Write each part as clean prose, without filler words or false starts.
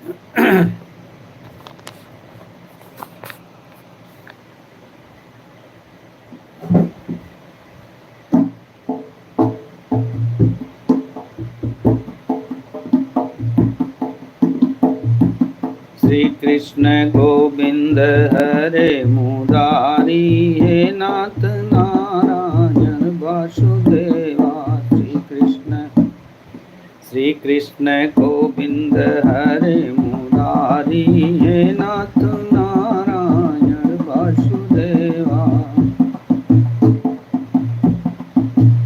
श्री कृष्ण गोविंद हरे मुरारी, हे नाथ नारायण वासुदेवा। श्री कृष्ण गोविंद हरे मुरारी, हे नाथ नारायण वासुदेवा।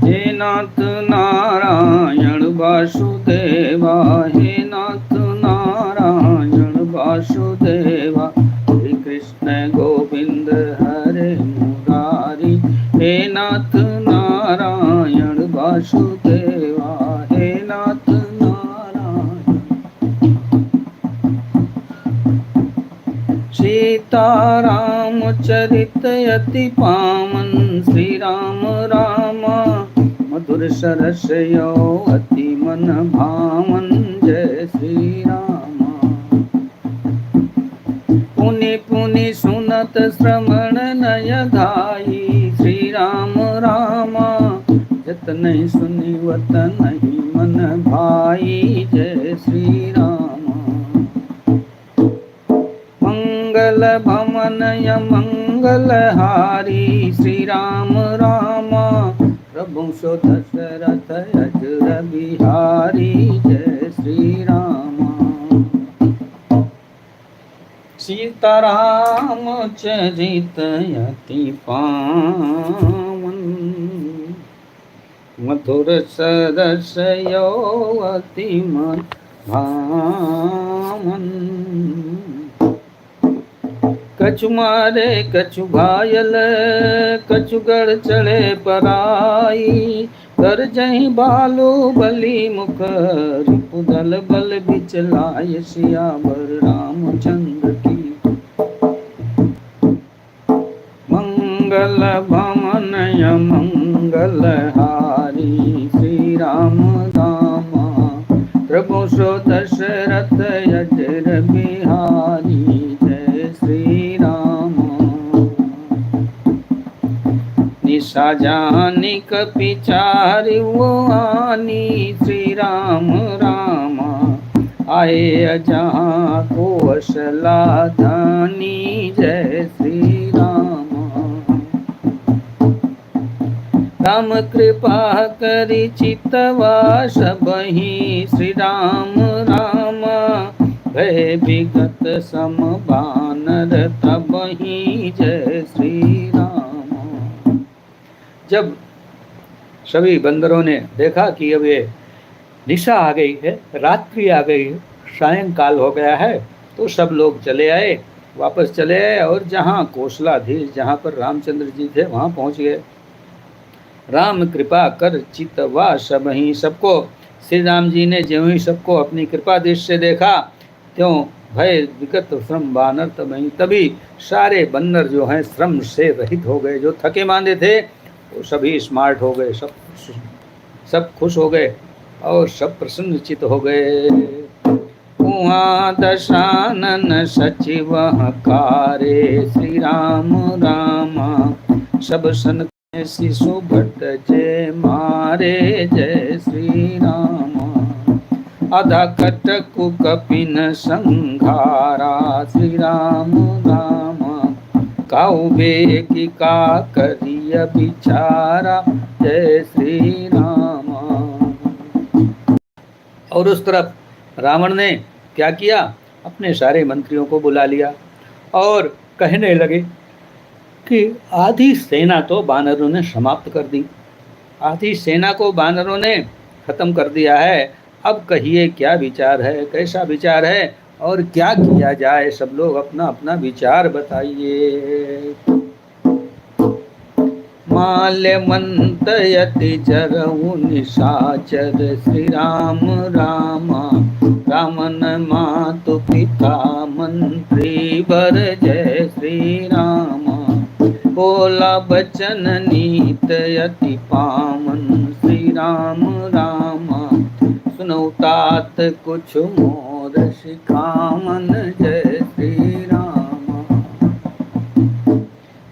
हे नाथ नारायण वासुदेवा, हे नाथ नारायण वासुदेवा। श्री कृष्ण गोविंद हरे मुरारी, हे नाथ नारायण वासुदेवा, हे नाथ नारायण। सीताराम चरित अति पावन, श्री राम राम मधुर सरस यो अति मन भावन। जय श्री राम। पुनि पुनि सुनत श्रवण नय धाई, श्री राम राम जतन सुनि वतन मन भाई। जय श्री राम। मंगल भवनय मंगल हारी, श्री राम राम प्रभु सो दशरथ अजर बिहारी। जय श्री राम। सीताराम चरित अति पावन, मधुर सरस यो अति मन भावन। कछु मारे कछु घायल, कछु गढ़ चढ़े पराई। कर जही बालू बली मुख, रिपुदल बल बिचलाय। सियावर रामचंद्र की। मंगल भवनय मंगल हारी, श्री राम राम प्रभु सो दशरथ अजर बिहारी। जय श्री राम। निशा जानी कपिचारि वो आनी, श्री राम राम आए अजहाँ कौशला धानी। जय श्री राम। राम कृपा करि चितवा सबहि, श्री राम राम भय विगत सम बानर तबहि। जय श्री राम। जब सभी बंदरों ने देखा कि अब ये निशा आ गई है, रात्रि आ गई है, सायंकाल हो गया है, तो सब लोग चले आए, वापस चले आए और जहाँ कौशलाधीश, जहाँ पर रामचंद्र जी थे, वहाँ पहुँच गए। राम कृपा कर चितवा सबहि, सबको श्री राम जी ने ज्यों ही सबको अपनी कृपा दृष्टि से देखा, त्यों भय विगत श्रम बानर तबहि, तभी सारे बंदर जो हैं श्रम से रहित हो गए। जो थके मांदे थे वो सभी स्मार्ट हो गए, सब खुश हो गए और सब प्रसन्नचित हो गए। उहाँ दशानन सचिव कारे, श्री राम राम सब सन शिशु भट्ट जय मारे। जय श्री राम। अधा कटकु कपिन संघारा, श्री राम राम काऊ बेगी का करिय बिचारा। जय श्री राम। और उस तरफ रावण ने क्या किया, अपने सारे मंत्रियों को बुला लिया और कहने लगे कि आधी सेना तो बानरों ने समाप्त कर दी, आधी सेना को बानरों ने खत्म कर दिया है। अब कहिए क्या विचार है, कैसा विचार है और क्या किया जाए, सब लोग अपना अपना विचार बताइए। माल्यवंत यति जरऊ निशाचर, श्री राम राम रामन मातु पिता मंत्री वर। जय श्री राम। बोला बचन नीत यति पावन, श्री राम राम सुनौ तात कुछ मोर मोर शिखामन जय श्री राम।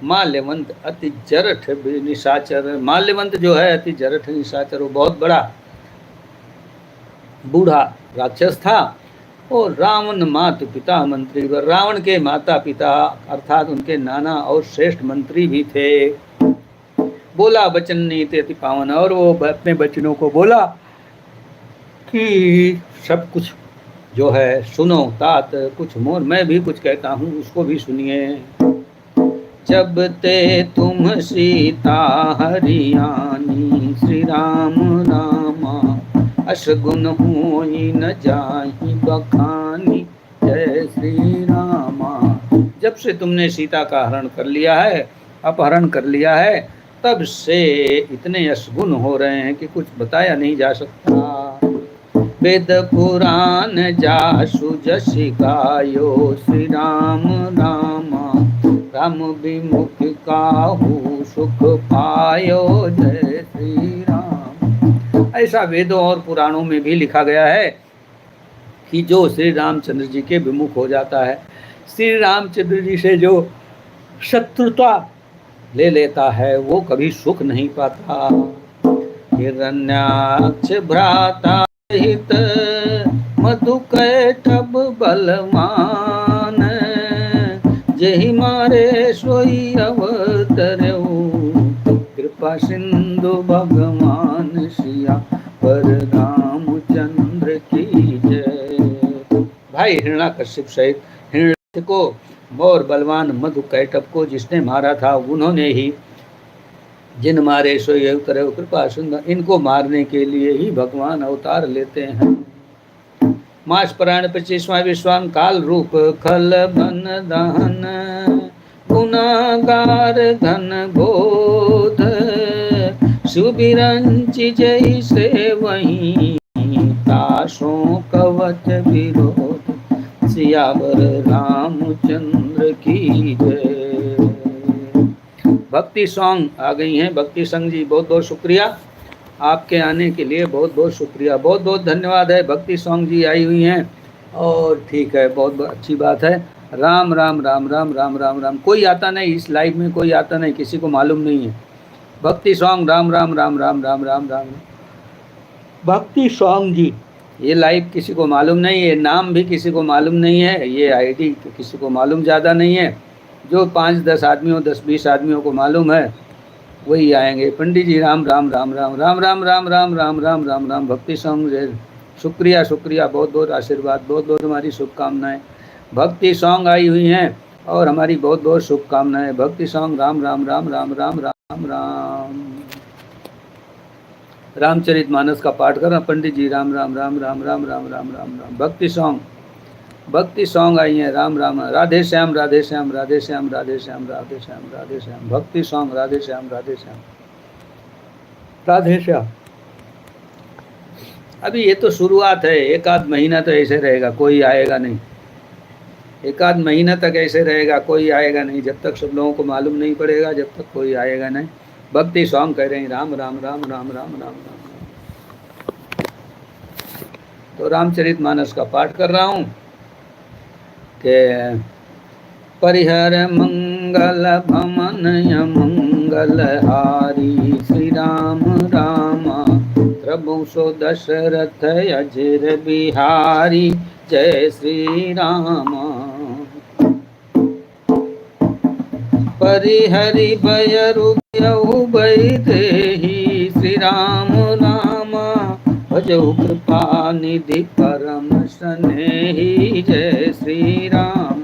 माल्यवंत अति जरठ निशाचर, माल्यवंत जो है अति जरठ निशाचर, वो बहुत बड़ा बूढ़ा राक्षस था और रावण मातु पिता मंत्री, रावण के माता पिता अर्थात उनके नाना और श्रेष्ठ मंत्री भी थे। बोला वचन नीति अति पावन, और वो अपने बचनों को बोला कि सब कुछ जो है सुनो तात, कुछ मोर मैं भी कुछ कहता हूँ उसको भी सुनिए। जब ते तुम सीता हरियाणी, श्री राम रामा अशगुन होई न जाहि बखानी जय श्री रामा। जब से तुमने सीता का हरण कर लिया है, अपहरण कर लिया है, तब से इतने अशगुन हो रहे हैं कि कुछ बताया नहीं जा सकता। वेद पुराण जासु जस गायो, श्री राम रामा राम विमुख काहू सुख पायो जय श्री राम। ऐसा वेदों और पुराणों में भी लिखा गया है कि जो श्री रामचंद्र जी के विमुख हो जाता है, श्री रामचंद्र जी से जो शत्रुता ले लेता है, वो कभी सुख नहीं पाता। हिरण्याक्ष भ्राता हित मधु कैटभ बलवान, जेहि मारे सोई अवतरऊ, कृपा सिंधु भगवान सिया पर रामचंद्र की जय। भाई हिरण्याकश्यप सहित हिरण्यकश्यप को और बलवान मधु कैटभ को जिसने मारा था, उन्होंने ही जिन मारे सोई अवतरऊ कृपा सिंधु, इनको मारने के लिए ही भगवान अवतार लेते हैं। मास पुराण 25वां विश्वाम काल रूप खल बन दहन, गुनागार घन बोध, शिव बिरंचि जैसे वहीं, ताशों कवच विरोध, सियावर रामचंद्र की जय। भक्ति सॉन्ग आ गई हैं। भक्ति संघ जी बहुत बहुत शुक्रिया, आपके आने के लिए बहुत बहुत शुक्रिया, बहुत बहुत धन्यवाद है। भक्ति सॉन्ग जी आई हुई हैं और ठीक है, बहुत अच्छी बात है। राम राम राम राम राम राम राम। कोई आता नहीं इस लाइव में, कोई आता नहीं, किसी को मालूम नहीं है। भक्ति सॉन्ग राम राम राम राम राम राम राम। भक्ति सॉन्ग जी, ये लाइव किसी को मालूम नहीं है, नाम भी किसी को मालूम नहीं है, ये आईडी किसी को मालूम ज़्यादा नहीं है। जो 5-10 आदमियों 10-20 आदमियों को मालूम है वही आएंगे। पंडित जी राम राम राम राम राम राम राम राम राम राम राम राम। भक्ति सॉन्ग शुक्रिया शुक्रिया, बहुत बहुत आशीर्वाद, बहुत बहुत हमारी शुभकामनाएं। भक्ति सॉन्ग आई हुई हैं और हमारी बहुत बहुत शुभकामनाएं। भक्ति सॉन्ग राम राम राम राम राम राम राम। रामचरित मानस का पाठ करना पंडित जी राम राम राम राम राम राम राम राम राम। भक्ति सॉन्ग आई हैं राम राम। राधे श्याम राधे श्याम राधे श्याम राधे श्याम राधे श्याम राधे श्याम। भक्ति सॉन्ग राधे श्याम राधे श्याम राधे श्याम। अभी ये तो शुरुआत है, एक आध महीना तो ऐसे रहेगा, कोई आएगा नहीं। एक आध महीना तक ऐसे रहेगा, कोई आएगा नहीं। जब तक सब लोगों को मालूम नहीं पड़ेगा, जब तक कोई आएगा नहीं। भक्ति सॉन्ग कह रहे हैं राम राम राम राम राम राम राम। तो रामचरित मानस का पाठ कर रहा हूँ के परिहर मंगल भमन मंगल हारी, श्री राम रामा प्रभु सो दशरथ अजर बिहारी जय श्री रामा। परिहरि भयरु देहि, श्री राम रामा भजौ कृपा निधि परम स्नेही जय श्री राम।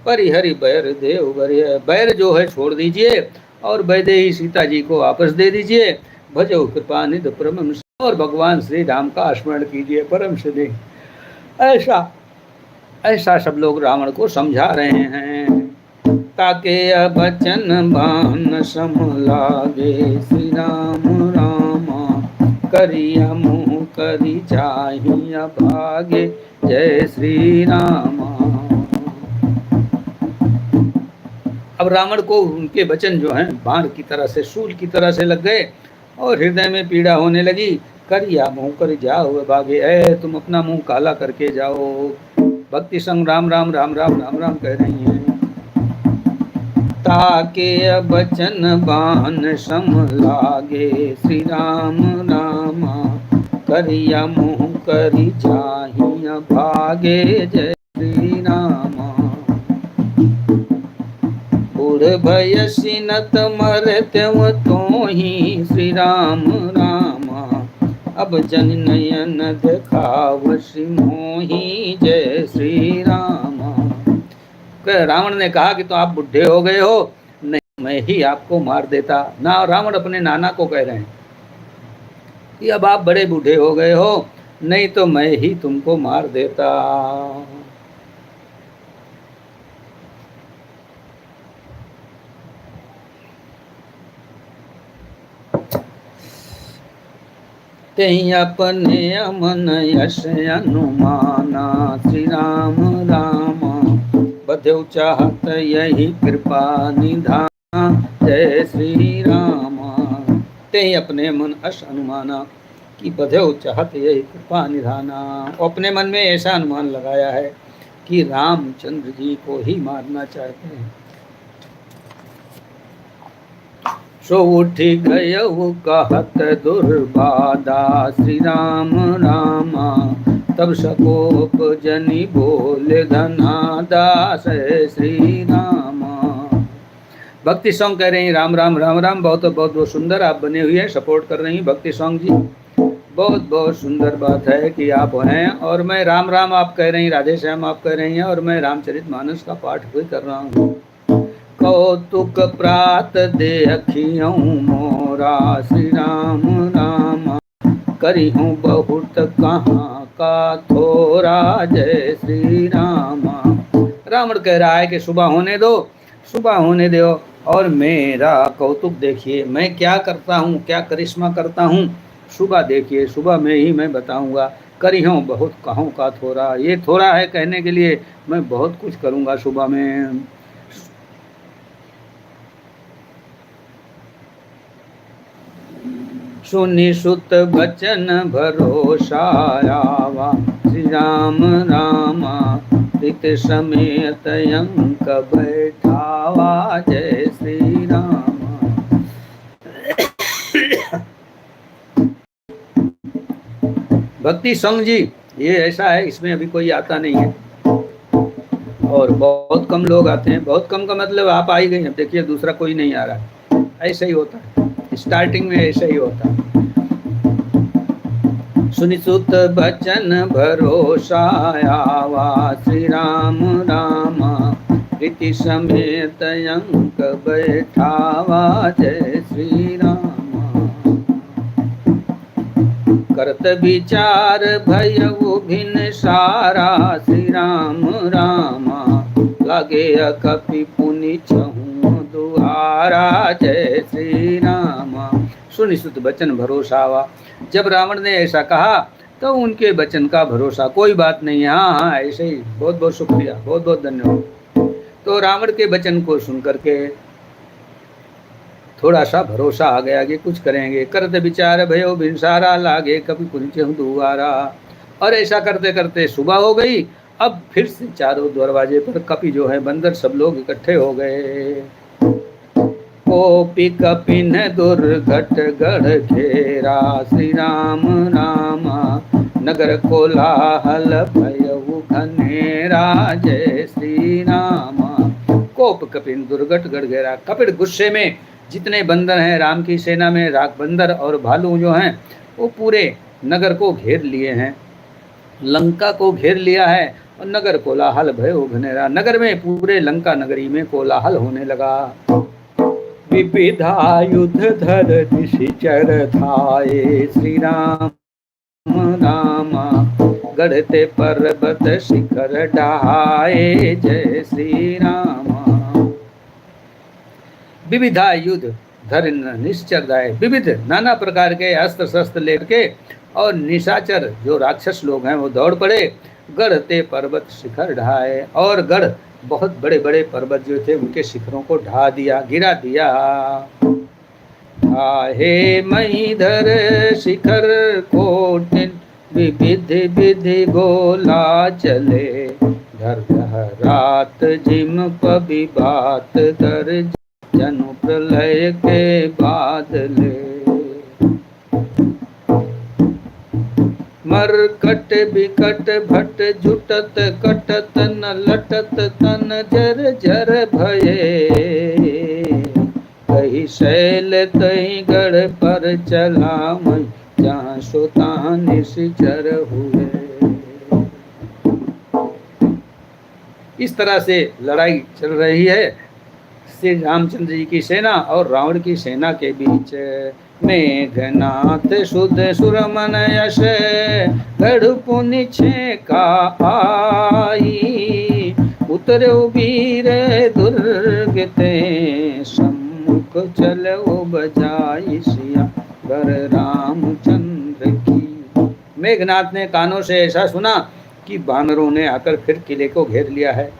परिहरि बैर देव बरिय, बैर जो है छोड़ दीजिए और वैदेही सीता जी को वापस दे दीजिए। भजौ कृपा निधि परम, और भगवान श्री राम का स्मरण कीजिए परम स्नेह। ऐसा सब लोग रावण को समझा रहे हैं। ताके बचन बान सम लागे, श्री राम रामा करिया मुँह करी चाहिया भागे जय श्री रामा। अब रावण को उनके वचन जो हैं बाण की तरह से, शूल की तरह से लग गए और हृदय में पीड़ा होने लगी। करिया मुँह कर जाओ भागे, ऐ तुम अपना मुंह काला करके जाओ। भक्ति संग राम राम राम राम राम राम कह रही हैं। ताके बचन बान सम लागे, श्री राम रामा करिया मुँह करि जाहिया भागे, जय श्री रामा। बूढ़ भयसि नत मरत्यव तोहि, श्री राम रामा अब जन नयन दिखावसि मोहि, जय श्री रामा। रावण ने कहा कि तो आप बुढ़े हो गए हो, नहीं मैं ही आपको मार देता। ना रावण अपने नाना को कह रहे हैं कि अब आप बड़े बूढ़े हो गए हो, नहीं तो मैं ही तुमको मार देता। तेहि अपने अमन यश अनुमाना, श्री राम रामा बधेउ चाहत यही कृपा निधाना, जय श्री रामा। तेहि अपने मन यश अनुमाना कि बधेउ चाहत यही कृपा निधाना। अपने मन में ऐसा अनुमान लगाया है कि रामचंद्र जी को ही मारना चाहते हैं। सो उठी गयउ कहत दुर्बाधा, श्री राम रामा तब सकोप जनि बोले धनादा, श्री रामा। भक्ति सॉन्ग कह रही राम राम राम राम। बहुत बहुत बहुत सुंदर आप बने हुए हैं, सपोर्ट कर रही हैं भक्ति सॉन्ग जी। बहुत बहुत सुंदर बात है कि आप हैं, और मैं राम राम आप कह रही, राधे श्याम आप कह रही हैं, और मैं रामचरितमानस का पाठ भी कर रहा हूँ। कौतुक प्रात देखियौ मोरा, श्री राम रामा करिहूँ बहुत कहाँ का थोरा, जय श्री रामा। रावण कह रहा है कि सुबह होने दो, सुबह होने दो और मेरा कौतुक देखिए, मैं क्या करता हूँ, क्या करिश्मा करता हूँ। सुबह देखिए, सुबह में ही मैं बताऊँगा। करिहूँ बहुत कहूँ का थोरा, ये थोड़ा है कहने के लिए, मैं बहुत कुछ करूँगा सुबह में। सुनि सुत बचन भरोसा आवा, श्री राम रामा हित समेत अंक बैठावा, जय श्री रामा। भक्ति संग जी ये ऐसा है, इसमें अभी कोई आता नहीं है और बहुत कम लोग आते हैं। बहुत कम का मतलब आप आ ही गई, अब देखिए दूसरा कोई नहीं आ रहा। ऐसा ही होता है, स्टार्टिंग में ऐसा ही होता है। सुनि सुत बचन भरोसा आवा, श्री राम रामा प्रीति समेत अंक बैठावा, जय श्री रामा। करत विचार भयउ भिन्न सारा, श्री राम रामा लागे कपि पुनि छहु दुआरा, जय श्री रामा। सुनि सुत बचन भरोसा आवा। जब रावण ने ऐसा कहा तो उनके वचन का भरोसा, कोई बात नहीं है, हाँ हाँ ऐसे ही, बहुत बहुत शुक्रिया, बहुत बहुत धन्यवाद। तो रावण के वचन को सुन करके थोड़ा सा भरोसा आ गया कि कुछ करेंगे। करते विचार भयो भिनसारा, लागे कभी पुनिचे हूँ दुआरा। और ऐसा करते करते सुबह हो गई। अब फिर से चारों दरवाजे पर कपि जो है बंदर सब लोग इकट्ठे हो गए। कोपि कपिन दुर्घट गढ़ घेरा, श्री राम रामा नगर कोलाहल भयउ घनेरा, जय श्री रामा। कोप कपिन दुर्घट गढ़ घेरा। कपिल गुस्से में जितने बंदर हैं राम की सेना में, राग बंदर और भालू जो हैं वो पूरे नगर को घेर लिए हैं, लंका को घेर लिया है। और नगर कोलाहल भयउ घनेरा, नगर में पूरे लंका नगरी में कोलाहल होने लगा। विविधा युद्ध धर निशिचर थाए, श्री राम रामा गढ़ते पर्वत शिखर डहाए, जय श्री रामा। विविधा युद्ध धर निश्चर दाए, विविध नाना प्रकार के अस्त्र शस्त्र लेके और निशाचर जो राक्षस लोग हैं वो दौड़ पड़े। गढ़ते पर्वत शिखर ढाए, और गढ़ बहुत बड़े बड़े पर्वत जो थे उनके शिखरों को ढा दिया, गिरा दिया। आहे महीधर शिखर कोट, विविध विधि गोला चले, धर रात जिम पबि बात कर, जनु प्रलय के बादले। मरकट बिकट भट जुटत कटत, न लटत तन जर जर भये, कही शैल तही गढ़ पर चला मैं, जहाँ सो तहाँ निश्चर हुए। इस तरह से लड़ाई चल रही है श्री रामचंद्र जी की सेना और रावण की सेना के बीच। मेघनाथ शुद्ध सुरमन यश, गढ़ पुनि का आई, उतरे वीर दुर्ग ते, सम्मुख चलो बजाई सिया बर रामचंद्र की। मेघनाथ ने कानों से ऐसा सुना कि बानरों ने आकर फिर किले को घेर लिया है।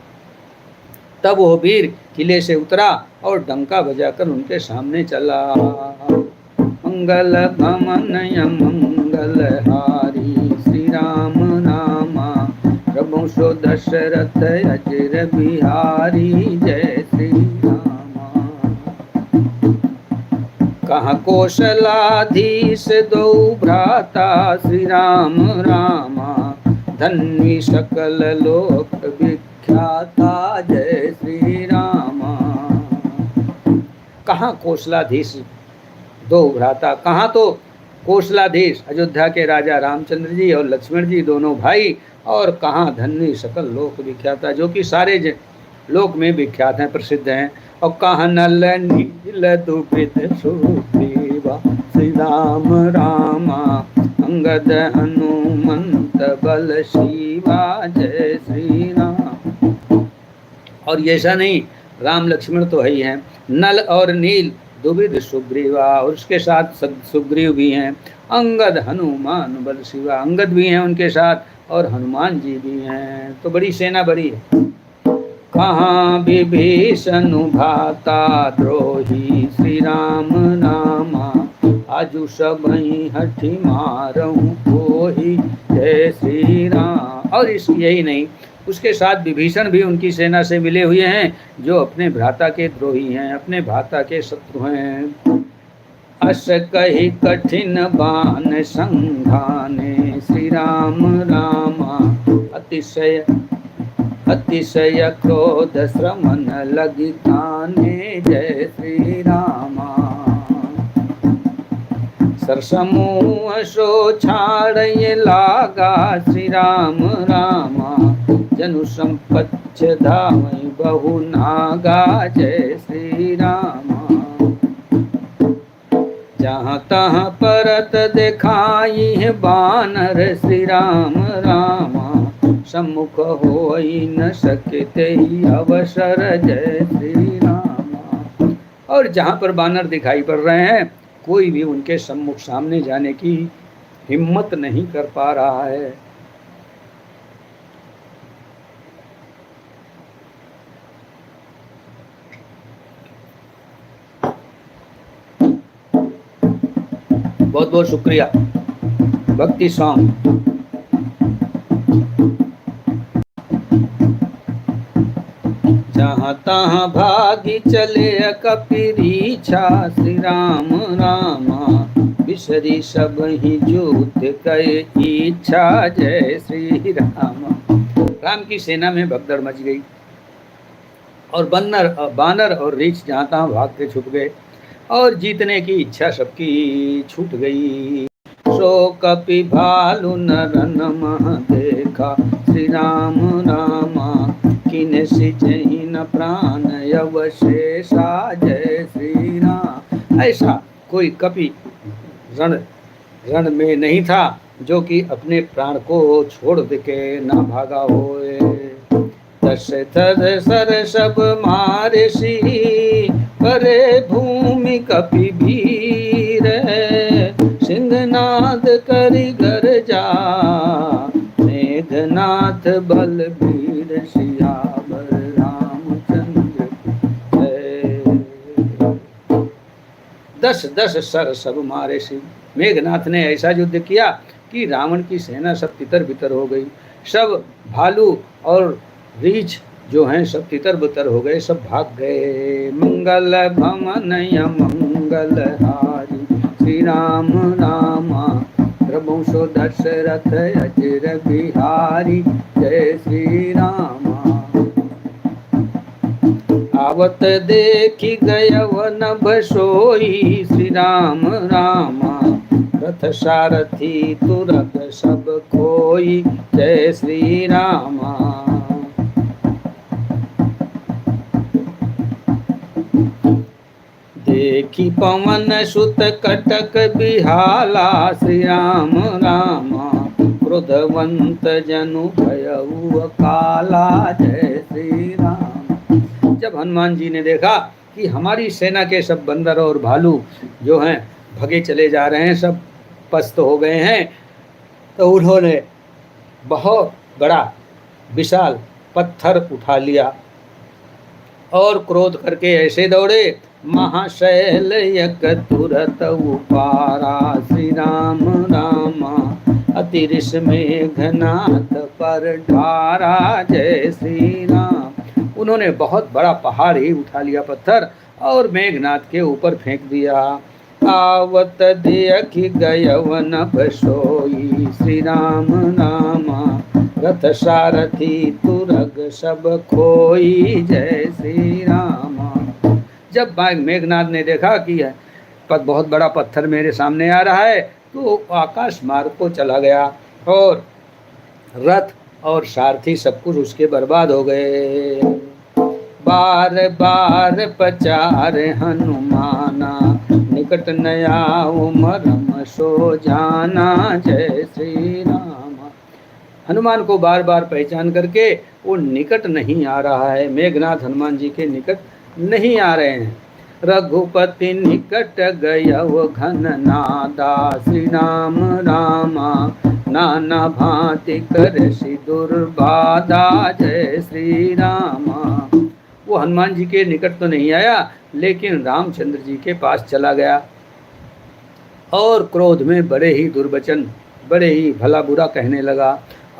तब वो वीर किले से उतरा और डंका बजाकर उनके सामने चला। मंगल भमनय मंगल हारी, श्री राम नामा प्रभु सो दशरथ अजर बिहारी, जय श्री रामा। कहाँ कौशलाधीश दो भ्राता, श्री राम रामा धन्वी सकल लोक विख्याता, जय श्री रामा। कहाँ कौशलाधीश दो भ्राता, कहाँ तो कौशलाधीश अयोध्या के राजा रामचंद्र जी और लक्ष्मण जी दोनों भाई, और कहाँ धन्वी सकल लोक विख्याता, जो कि सारे लोक में विख्यात हैं, प्रसिद्ध हैं। और कहाँ नल नील दुबित सुग्रीवा, श्री राम रामा अंगद हनुमंत बल शिवा, जय श्री राम। और ये ऐसा नहीं, राम लक्ष्मण तो है ही हैं, नल और नील दुविध सुग्रीवा, और उसके साथ सुग्रीव भी हैं, अंगद हनुमान बल शिवा, अंगद भी हैं उनके साथ, और हनुमान जी भी हैं। तो बड़ी सेना बड़ी है। कहाँ विभीषण भाता द्रोही, श्री राम नामा आजू सब हठी मारहूँ कोही, जय श्री राम। और इस यही नहीं, उसके साथ विभीषण भी उनकी सेना से मिले हुए हैं, जो अपने भ्राता के द्रोही हैं, अपने भ्राता के शत्रु हैं। अस कही कठिन बाण संघाने, श्री राम रामा अतिशय अतिशय क्रोध श्रमन लगी ताने, जय श्री रामा। सरसमूह सो छाड़े लागा, श्री राम रामा जनु संपच्छ धावई बहु नागा, जय श्री रामा। जहाँ तहाँ परत दिखाई है बानर, श्री राम रामा सम्मुख होई न सकते ही अवसर, जय श्री रामा। और जहाँ पर बानर दिखाई पड़ रहे हैं, कोई भी उनके सम्मुख सामने जाने की हिम्मत नहीं कर पा रहा है। बहुत बहुत शुक्रिया। भक्ति सॉन्ग। जहाँ तहाँ भागी चले कपिरीछा, श्री राम रामा बिसरी सब ही जूत गए इच्छा, जय श्री राम। राम की सेना में भगदड़ मच गई, और बानर और रीछ जहाँ तहाँ भाग के छुप गए, और जीतने की इच्छा सबकी छूट गई। सो कपि भालु नरन मह देखा, श्री राम रामा किन सिजहि न प्राण अवशेषा, जय श्री राम। ऐसा कोई कपि रण में नहीं था जो कि अपने प्राण को छोड़ के ना भागा होए। दशरथ सर सब मारे सी, करे भूमि कपि भीर, सिंहनाद करि गर्जा, मेघनाथ बलबीर, सियावर रामचंद्र जय। 10 10 सर सब मारे शिव। मेघनाथ ने ऐसा युद्ध किया कि रावण की सेना सब तितर बितर हो गई। सब भालू और रीछ जो हैं सब तितर बितर हो गए, सब भाग गए। मंगल भवन मंगल हारी श्री राम रामा प्रभु सो दशरथ अजर बिहारी जय श्री रामा। आवत देखी गयवन भसोई श्री राम रामा रथ सारथी तुरग सब खोई जय श्री रामा। देखी पवन सुत कटक बिहाला श्री राम रामा क्रोधवंत जनु भयउ काला जय श्री राम। जब हनुमान जी ने देखा कि हमारी सेना के सब बंदर और भालू जो हैं भगे चले जा रहे हैं, सब पस्त हो गए हैं, तो उन्होंने बहुत बड़ा विशाल पत्थर उठा लिया और क्रोध करके ऐसे दौड़े। महाशैल यक तुरत उपारा श्री राम रामा अतिरिश मेघनाथ पर ढारा जय श्री राम। उन्होंने बहुत बड़ा पहाड़ ही उठा लिया पत्थर और मेघनाथ के ऊपर फेंक दिया। आवत देखी गयवन भसोई श्री राम रामा रथ सारथी तुरग सब खोई जय श्री रामा। जब मेघनाथ ने देखा कि बहुत बड़ा पत्थर मेरे सामने आ रहा है, तो आकाश मार्ग को चला गया और रथ और सारथी सब कुछ उसके बर्बाद हो गए। बार बार पचार हनुमाना निकट नया मरम सो जाना जय श्री राम। हनुमान को बार बार पहचान करके वो निकट नहीं आ रहा है, मेघनाथ हनुमान जी के निकट नहीं आ रहे हैं। रघुपति निकट गयव घन नादा श्री राम रामा नाना भांति कर सी दुर्बाधा जय श्री रामा। वो हनुमान जी के निकट तो नहीं आया, लेकिन रामचंद्र जी के पास चला गया और क्रोध में बड़े ही दुर्वचन, बड़े ही भला बुरा कहने लगा।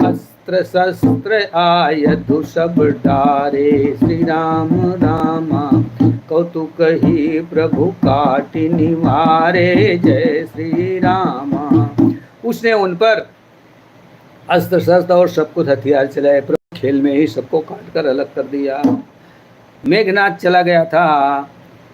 अस्त्र शस्त्र आयुध सब डारे श्री राम रामा कौतुक ही प्रभु काटि निवारे जय श्री रामा। उसने उन पर अस्त्र शस्त्र और सब कुछ हथियार चलाए, प्रभु खेल में ही सबको काट कर अलग कर दिया। मेघनाथ चला गया था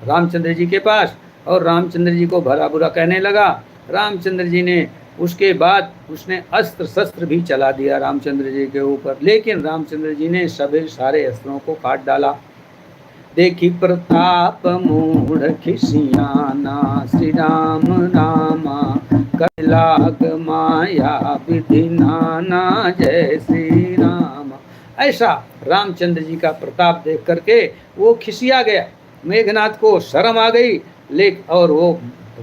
रामचंद्र जी के पास और रामचंद्र जी को भला बुरा कहने लगा। रामचंद्र जी ने उसके बाद उसने अस्त्र शस्त्र भी चला दिया रामचंद्र जी के ऊपर, लेकिन रामचंद्र जी ने सभी सारे अस्त्रों को काट डाला। देखी प्रताप मूढ़ खिसियाना श्री राम रामा कैलाग माया विधि नाना जय श्री राम। ऐसा रामचंद्र जी का प्रताप देख करके वो खिसिया गया, मेघनाथ को शर्म आ गई, लेकिन और वो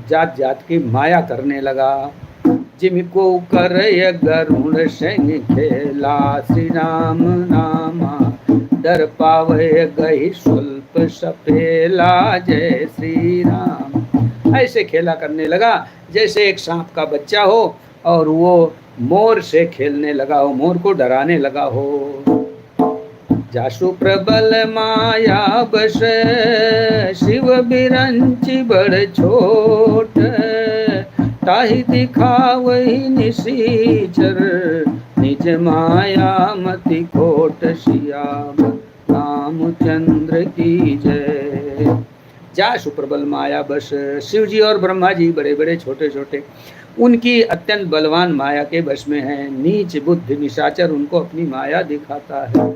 जात जात की माया करने लगा। जिनको कर गरुण सिंह खेला श्री राम रामा डर पावे गई स्वल्प सपेला जय श्री राम। ऐसे खेला करने लगा जैसे एक सांप का बच्चा हो और वो मोर से खेलने लगा हो, मोर को डराने लगा हो। जासु प्रबल माया बस शिव बिरंची बड़ छोट ताहि दिखावहि निशीचर निज माया मति खोट सियाम रामचंद्र की जय। जासु प्रबल माया बस, शिव जी और ब्रह्मा जी बड़े बड़े छोटे छोटे उनकी अत्यंत बलवान माया के बस में हैं। नीच बुद्धि निशाचर उनको अपनी माया दिखाता है।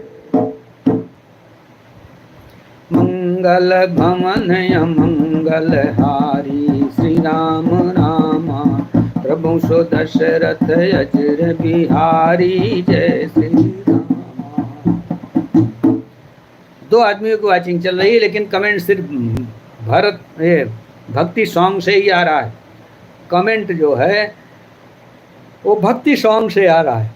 मंगल भवन मंगल हारी श्री राम रामा प्रभु सो दशरथ अजर बिहारी जय श्री राम। दो आदमियों की वाचिंग चल रही है, लेकिन कमेंट सिर्फ भक्ति सॉन्ग से ही आ रहा है। कमेंट जो है वो भक्ति सॉन्ग से आ रहा है।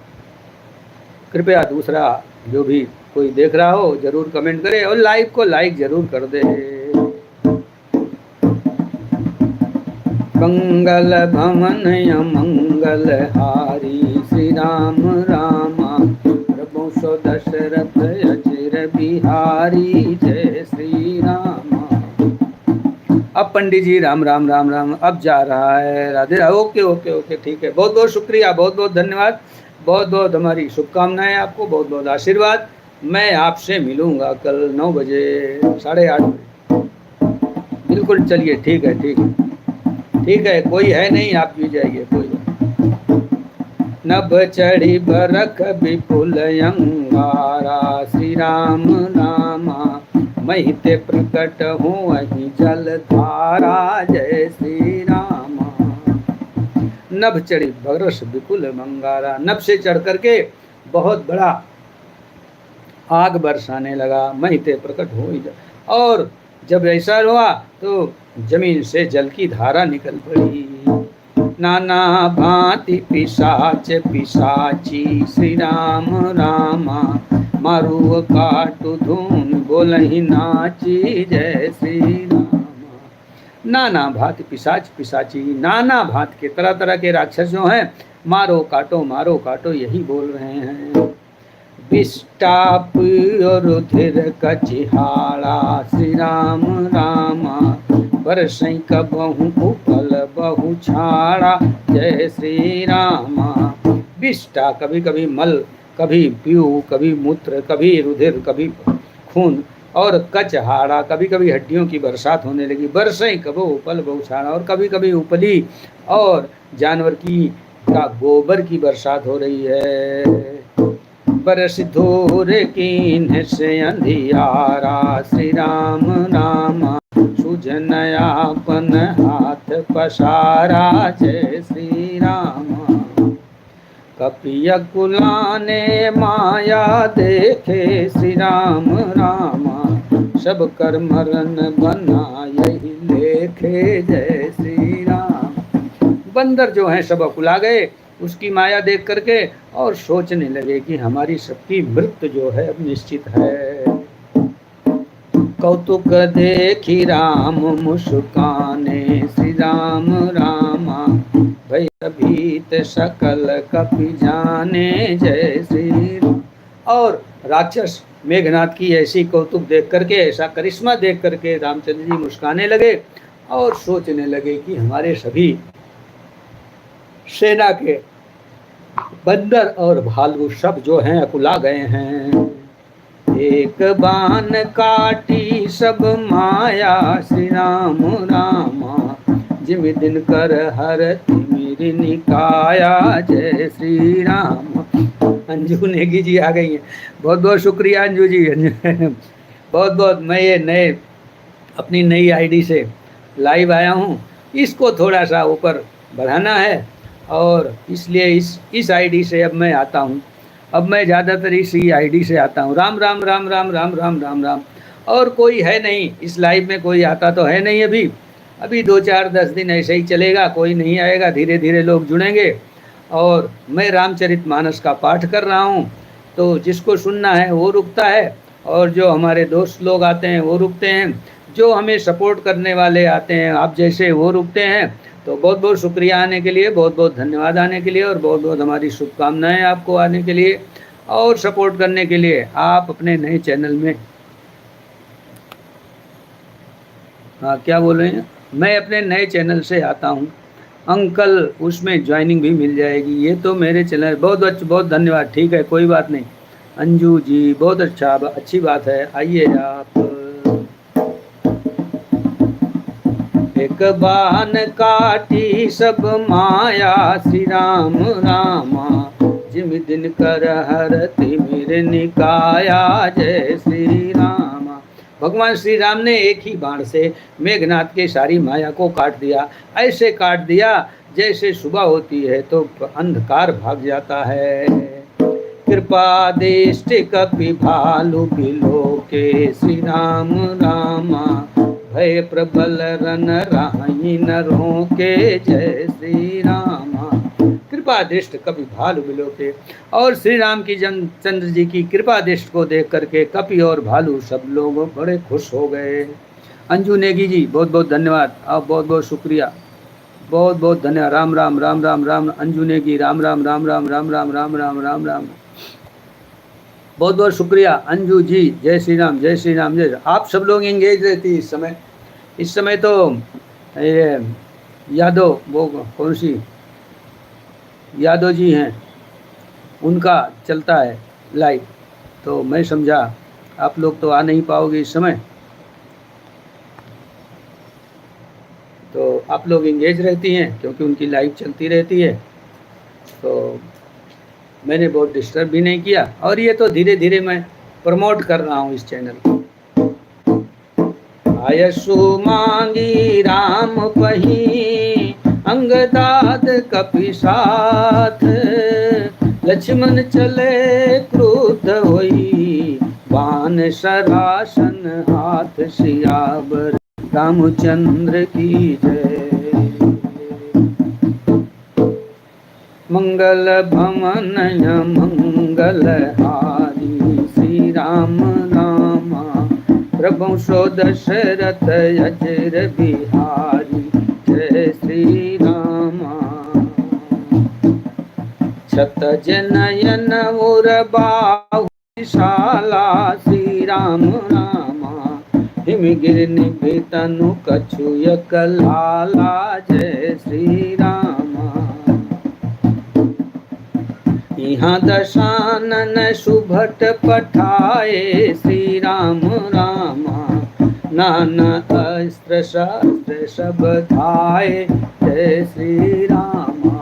कृपया दूसरा जो भी कोई देख रहा हो जरूर कमेंट करे और लाइव को लाइक जरूर कर दे। मंगल भवन मंगल हारी श्री राम रामा प्रभु सो दशरथ अचिर बिहारी जय श्री रामा। अब पंडित जी राम राम राम राम अब जा रहा है। राधे। ओके ओके ओके ठीक है। बहुत बहुत शुक्रिया, बहुत बहुत धन्यवाद, बहुत बहुत हमारी शुभकामनाएं आपको, बहुत बहुत आशीर्वाद। मैं आपसे मिलूंगा कल 9 बजे 8:30 बजे। बिल्कुल चलिए ठीक है ठीक है ठीक है। कोई है नहीं, आप भी जाइए कोई। नभ चढ़ी बरख विपुल अंगारा श्री राम रामा महिते प्रकट हूँ वही जल धारा जय श्री रामा। नभ चढ़ी बरस विपुल अंगारा, नभ से चढ़ करके बहुत बड़ा आग बरसाने लगा। महिते प्रकट हो और जब ऐसा हुआ तो जमीन से जल की धारा निकल पड़ी। नाना भांति पिशाच पिशाची श्री राम रामा मारू काटू धून बोलहि नाची जय श्री रामा। नाना भांति पिशाच पिशाची, नाना भांति के तरह तरह के राक्षस जो हैं, मारो काटो यही बोल रहे हैं। विष्टाप और रुधिर कचिहाड़ा श्री राम रामा बरसई कबहू उपल बहु छाड़ा जय श्री रामा। विष्टा कभी कभी मल, कभी पीऊ, कभी मूत्र, कभी रुधिर, कभी खून, और कचहाड़ा कभी कभी हड्डियों की बरसात होने लगी। बरसई कबो उपल बहु छाड़ा, और कभी कभी उपली और जानवर की का गोबर की बरसात हो रही है। बरस धूर कीन्ह से अंधियारा श्री राम रामा सुजनयापन हाथ पसारा जय श्री रामा। कपिय कुलाने माया देखे श्री राम रामा सब कर मरण बना यही लेखे जय श्री राम। बंदर जो हैं सब अकुला गए उसकी माया देख करके और सोचने लगे कि हमारी सबकी मृत्यु जो है अब निश्चित है। कौतुक देखी राम मुस्काने श्री राम रामा भय भीत सकल कपि जाने जय श्री राम। और राक्षस मेघनाथ की ऐसी कौतुक देख करके, ऐसा करिश्मा देख करके रामचंद्र जी मुस्काने लगे और सोचने लगे कि हमारे सभी सेना के बंदर और भालू सब जो हैं अकुला गए हैं। एक बाण काटी सब माया श्री राम रामा जिम दिन कर हर तिमिर निकाया जय श्री राम। अंजू नेगी जी आ गई हैं, बहुत बहुत शुक्रिया अंजू जी। बहुत बहुत। मैं ये नए अपनी नई आईडी से लाइव आया हूँ, इसको थोड़ा सा ऊपर बढ़ाना है और इसलिए इस आईडी से अब मैं आता हूँ। अब मैं ज़्यादातर इसी आईडी से आता हूँ। राम राम राम राम राम राम राम राम। और कोई है नहीं इस लाइव में, कोई आता तो है नहीं। अभी 2-4-10 दिन ऐसे ही चलेगा, कोई नहीं आएगा, धीरे धीरे लोग जुड़ेंगे। और मैं रामचरितमानस का पाठ कर रहा हूँ, तो जिसको सुनना है वो रुकता है, और जो हमारे दोस्त लोग आते हैं वो रुकते हैं, जो हमें सपोर्ट करने वाले आते हैं आप जैसे वो रुकते हैं। तो बहुत बहुत शुक्रिया आने के लिए, बहुत बहुत धन्यवाद आने के लिए, और बहुत बहुत हमारी शुभकामनाएं आपको आने के लिए और सपोर्ट करने के लिए। आप अपने नए चैनल में, हाँ क्या बोल रहे हैं, मैं अपने नए चैनल से आता हूँ अंकल, उसमें ज्वाइनिंग भी मिल जाएगी। ये तो मेरे चैनल, बहुत धन्यवाद। ठीक है कोई बात नहीं अंजू जी, बहुत अच्छा, अच्छी बात है। आइए आप। एक बाण काटी सब माया श्री राम रामा जिम दिन कर हर तिमिर निकाया जय श्री रामा। भगवान श्री राम ने एक ही बाण से मेघनाथ के सारी माया को काट दिया। ऐसे काट दिया जैसे सुबह होती है तो अंधकार भाग जाता है। कृपा दृष्टि कपि भालु बिलो के श्री राम रामा भय प्रबल रन राही नरों के जय श्री रामा। कृपा दृष्टि कपि भालु बिलो के, और श्री राम की चंद्र जी की कृपा दृष्टि को देख करके कपि और भालू सब लोग बड़े खुश हो गए। अंजू नेगी जी बहुत बहुत धन्यवाद, आप बहुत बहुत शुक्रिया। बहुत बहुत धन्यवाद। राम राम राम राम राम। अंजू नेगी राम राम राम राम राम राम राम राम राम राम। बहुत बहुत शुक्रिया अंजू जी। जय श्री राम जय श्री राम जय। आप सब लोग एंगेज रहती इस समय। इस समय तो ये यादव, वो कौन सी यादव जी हैं, उनका चलता है लाइव, तो मैं समझा आप लोग तो आ नहीं पाओगे इस समय, तो आप लोग एंगेज रहती हैं क्योंकि उनकी लाइव चलती रहती है, तो मैंने बहुत डिस्टर्ब भी नहीं किया। और ये तो धीरे धीरे मैं प्रमोट कर रहा हूँ इस चैनल को। आयसु मांगी राम पही, अंगदाद कपि साथ, लक्ष्मण चले क्रुद्ध होई, बाण सरासन हाथ, सियावर रामचंद्र की जय। मंगल भवन मंगल हारी, श्री राम रामा प्रभु सो दशरथ अजर बिहारी, जय श्री रामा। छत जनयन उर बाहु शाला, श्री राम रामा हिमगिर निभितनु कछु यक लाला, जय श्री रामा। यहाँ दशानन सुभट पठाए, श्री राम रामा नाना अस्त्र शस्त्र सब धाये, जय श्री रामा।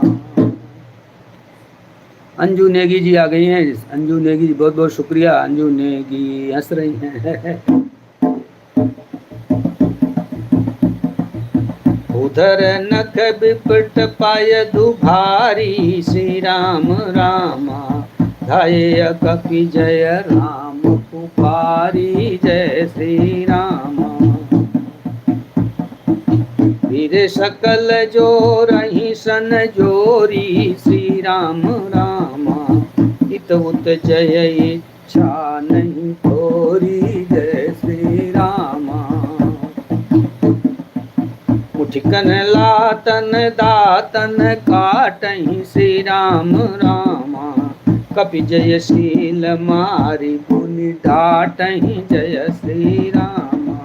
अंजू नेगी जी आ गई हैं। अंजू नेगी जी बहुत बहुत शुक्रिया। अंजू नेगी हंस रही हैं। उधर नख बिपट पाय दुभारी, श्री राम रामा धाये कपि जय राम पुकारी, जय श्री रामा। वीर सकल जो रही सन जोरी, श्री राम रामा इत उत जय इच्छा नहीं थोरी, जय श्री रामा। मुठिकन लातन दातन काटहि, श्री राम रामा कपि जयशील मारी पुनि डाटहि, जय श्री रामा।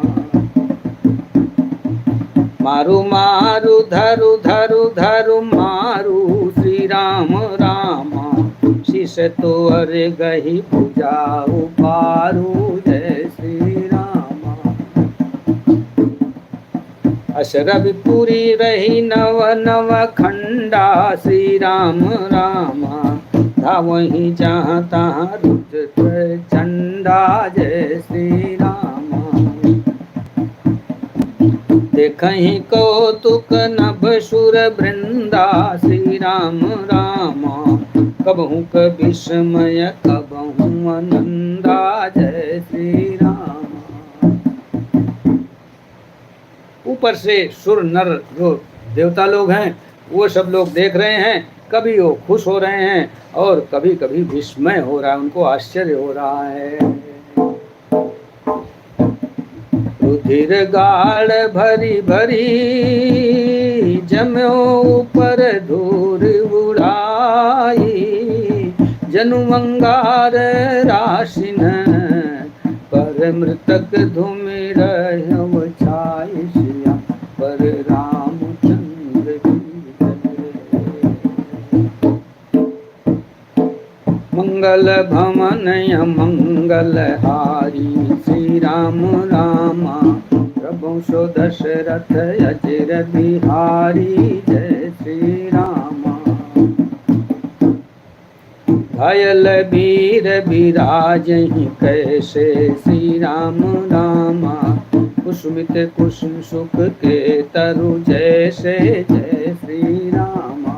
मारु मारु धरु धरु धरु मारु, श्री राम रामा शीश तोर गही भुजा उपारू, जय श्री रामा। अशरविपुरी रही नव नव खंडा, श्री राम रामा धावहि जहाँ तहाँ रुद्र झंडा, जय श्री रामा। देखहि कौतुक नभ सुर वृंदा, श्री राम रामा कबहु विस्मय कबहु आनंदा, जय श्री रामा। ऊपर से सुर नर जो देवता लोग हैं वो सब लोग देख रहे हैं, कभी वो खुश हो रहे हैं और कभी कभी विस्मय हो रहा है, उनको आश्चर्य हो रहा है। रुधिर गाढ़ भरी भरी, जम्यो ऊपर धूर उड़ाई, जनु अंगार राशिन पर मृतक धूमिर छाई, श्रिया पर रामचंद्र की जय। मंगल भवन मंगल हारी, श्री राम रामा प्रभु सो दशरथ अजर बिहारी, जय श्री रामा। घायल वीर विराजहि कैसे, श्री राम रामा कुसुमित कुसुम सुख के तरु जैसे, जय श्री रामा।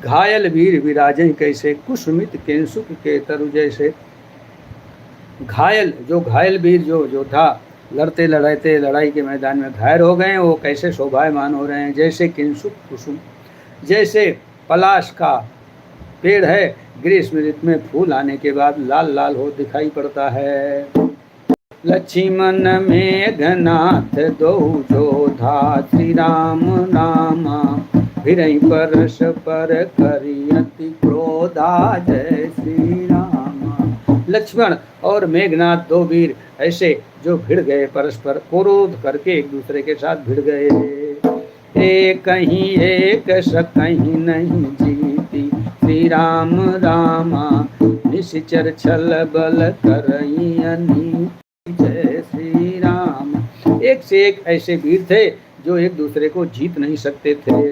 घायल वीर विराजहि कैसे, कुसुमित केसुक के तरु जैसे। घायल जो घायल वीर जो योद्धा लड़ते लड़ाते लड़ाई के मैदान में घायल हो गए हैं, वो कैसे शोभायमान हो रहे हैं, जैसे किंसुक कुसुम, जैसे पलाश का पेड़ है ग्रीष्म ऋतु में फूल आने के बाद लाल लाल हो दिखाई पड़ता है। लक्ष्मण मेघनाथ दो जोधा श्री राम नामा फिरई परस पर करी अति क्रोधा जय श्री राम। लक्ष्मण और मेघनाथ दो वीर ऐसे जो भिड़ गए, परस्पर क्रोध करके एक दूसरे के साथ भिड़ गए। एक ही एक सकहीं नहीं जीती श्री राम रामा निश्चर छल बल करई अनीति जय श्री राम। एक से एक ऐसे वीर थे जो एक दूसरे को जीत नहीं सकते थे।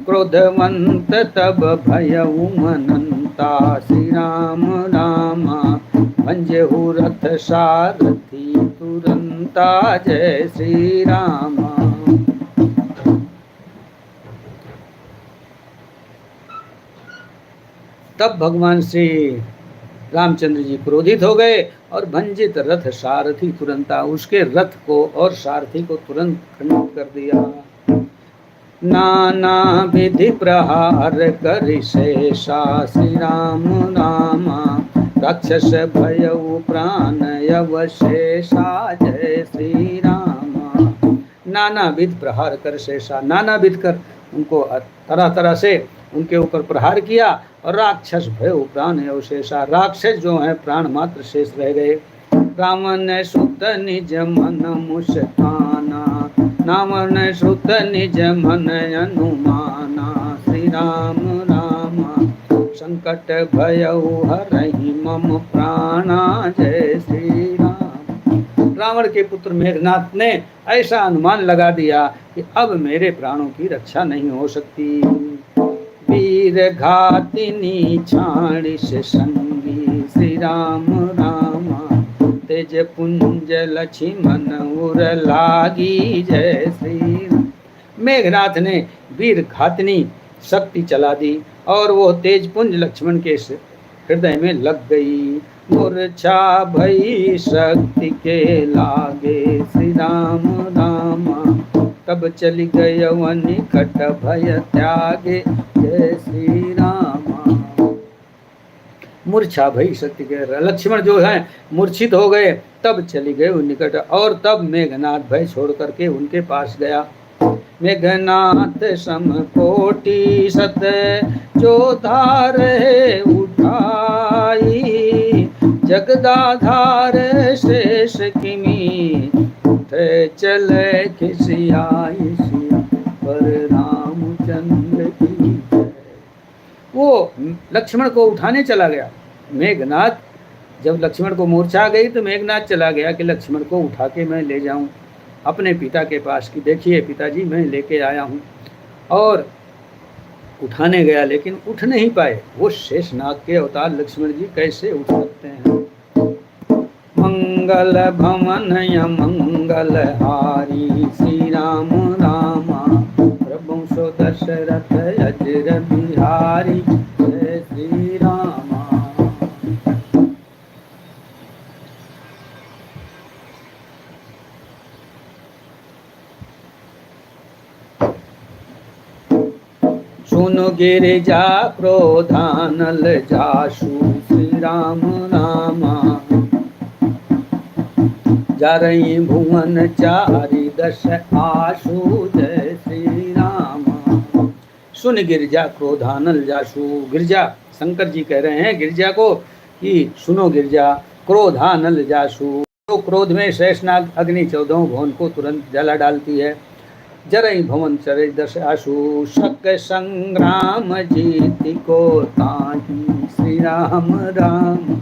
क्रोधवंत तब भयउ मनंता श्री राम रामा भंजहु रथ सारथी तुरंता जय श्री रामा। तब भगवान श्री रामचंद्र जी क्रोधित हो गए और भंजित रथ सारथी तुरंता, उसके रथ को और सारथी को तुरंत खंडित कर दिया। नाना विधि प्रहार करि शेषा श्री राम रामा राक्षस भयउ प्राण अवशेषा जय श्री रामा। नाना विध प्रहार कर शेषा, नाना विध कर उनको तरह तरह से उनके ऊपर प्रहार किया और राक्षस भय प्राण अवशेषा, राक्षस जो है प्राण मात्र शेष रह गए। रावण सुत निज मन मुस्काना रावण सुत निज मन अनुमाना श्री राम रामा संकट भयउ हरहि मम प्राणा जय श्री राम। रावण के पुत्र मेघनाथ ने ऐसा अनुमान लगा दिया कि अब मेरे प्राणों की रक्षा नहीं हो सकती। वीर घातिनी छाणिस संगी श्री राम रामा तेज पुंज लक्ष्मण उर लागी जय श्री राम। मेघनाथ ने वीर घातिनी शक्ति चला दी और वो तेज पुंज लक्ष्मण के हृदय में लग गई। मूर्छा भई शक्ति के लागे श्री राम रामा तब चली गय निकट भय त्यागे जय श्री रामा। मूर्छा भई शक्ति के, लक्ष्मण जो है मूर्छित हो गए, तब चली गए निकट और तब मेघनाथ भय छोड़ करके उनके पास गया। मेघनाथ सम कोटि सत जो धार उठाई जगदाधार शेष किमी उठे चले खिसियाई पर रामचंद्र की जय। वो लक्ष्मण को उठाने चला गया। मेघनाथ जब लक्ष्मण को मूर्छा गई तो मेघनाथ चला गया कि लक्ष्मण को उठा के मैं ले जाऊं अपने पिता के पास कि देखिए पिताजी मैं लेके आया हूं। और उठाने गया लेकिन उठ नहीं पाए। वो शेषनाग के अवतार लक्ष्मण जी कैसे उठ सकते हैं। मंगल भवन मंगल हारी श्री राम रामा प्रभु सो दशरथ अजर बिहारी जय श्री रामा। सुनो गिरिजा क्रोधानल जासु श्री राम रामा जारई भुवन चारि दश आशु जय श्री राम। सुन गिरिजा क्रोधानल जासु, गिरिजा शंकर जी कह रहे हैं गिरिजा को कि सुनो गिरिजा क्रोधानल जासु। तो क्रोध में शेषनाग अग्नि 14 भुवन को तुरंत जला डालती है। जरई भवन चरई दश आशु शक संग्राम जीति को ताही श्री राम राम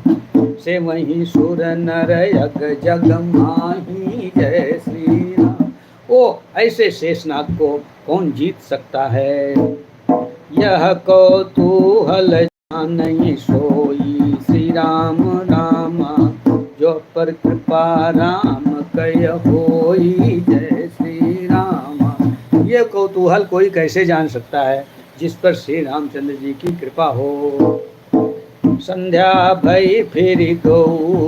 से वही सुर नर यग जग माही जय श्री राम। ओ ऐसे शेषनाग को कौन जीत सकता है। यह कौतूहल जानहि सोई श्री राम रामा जो पर कृपा राम कय होई जय श्री रामा। ये कौतूहल कोई कैसे जान सकता है जिस पर श्री रामचंद्र जी की कृपा हो। संध्या भई फिर गौ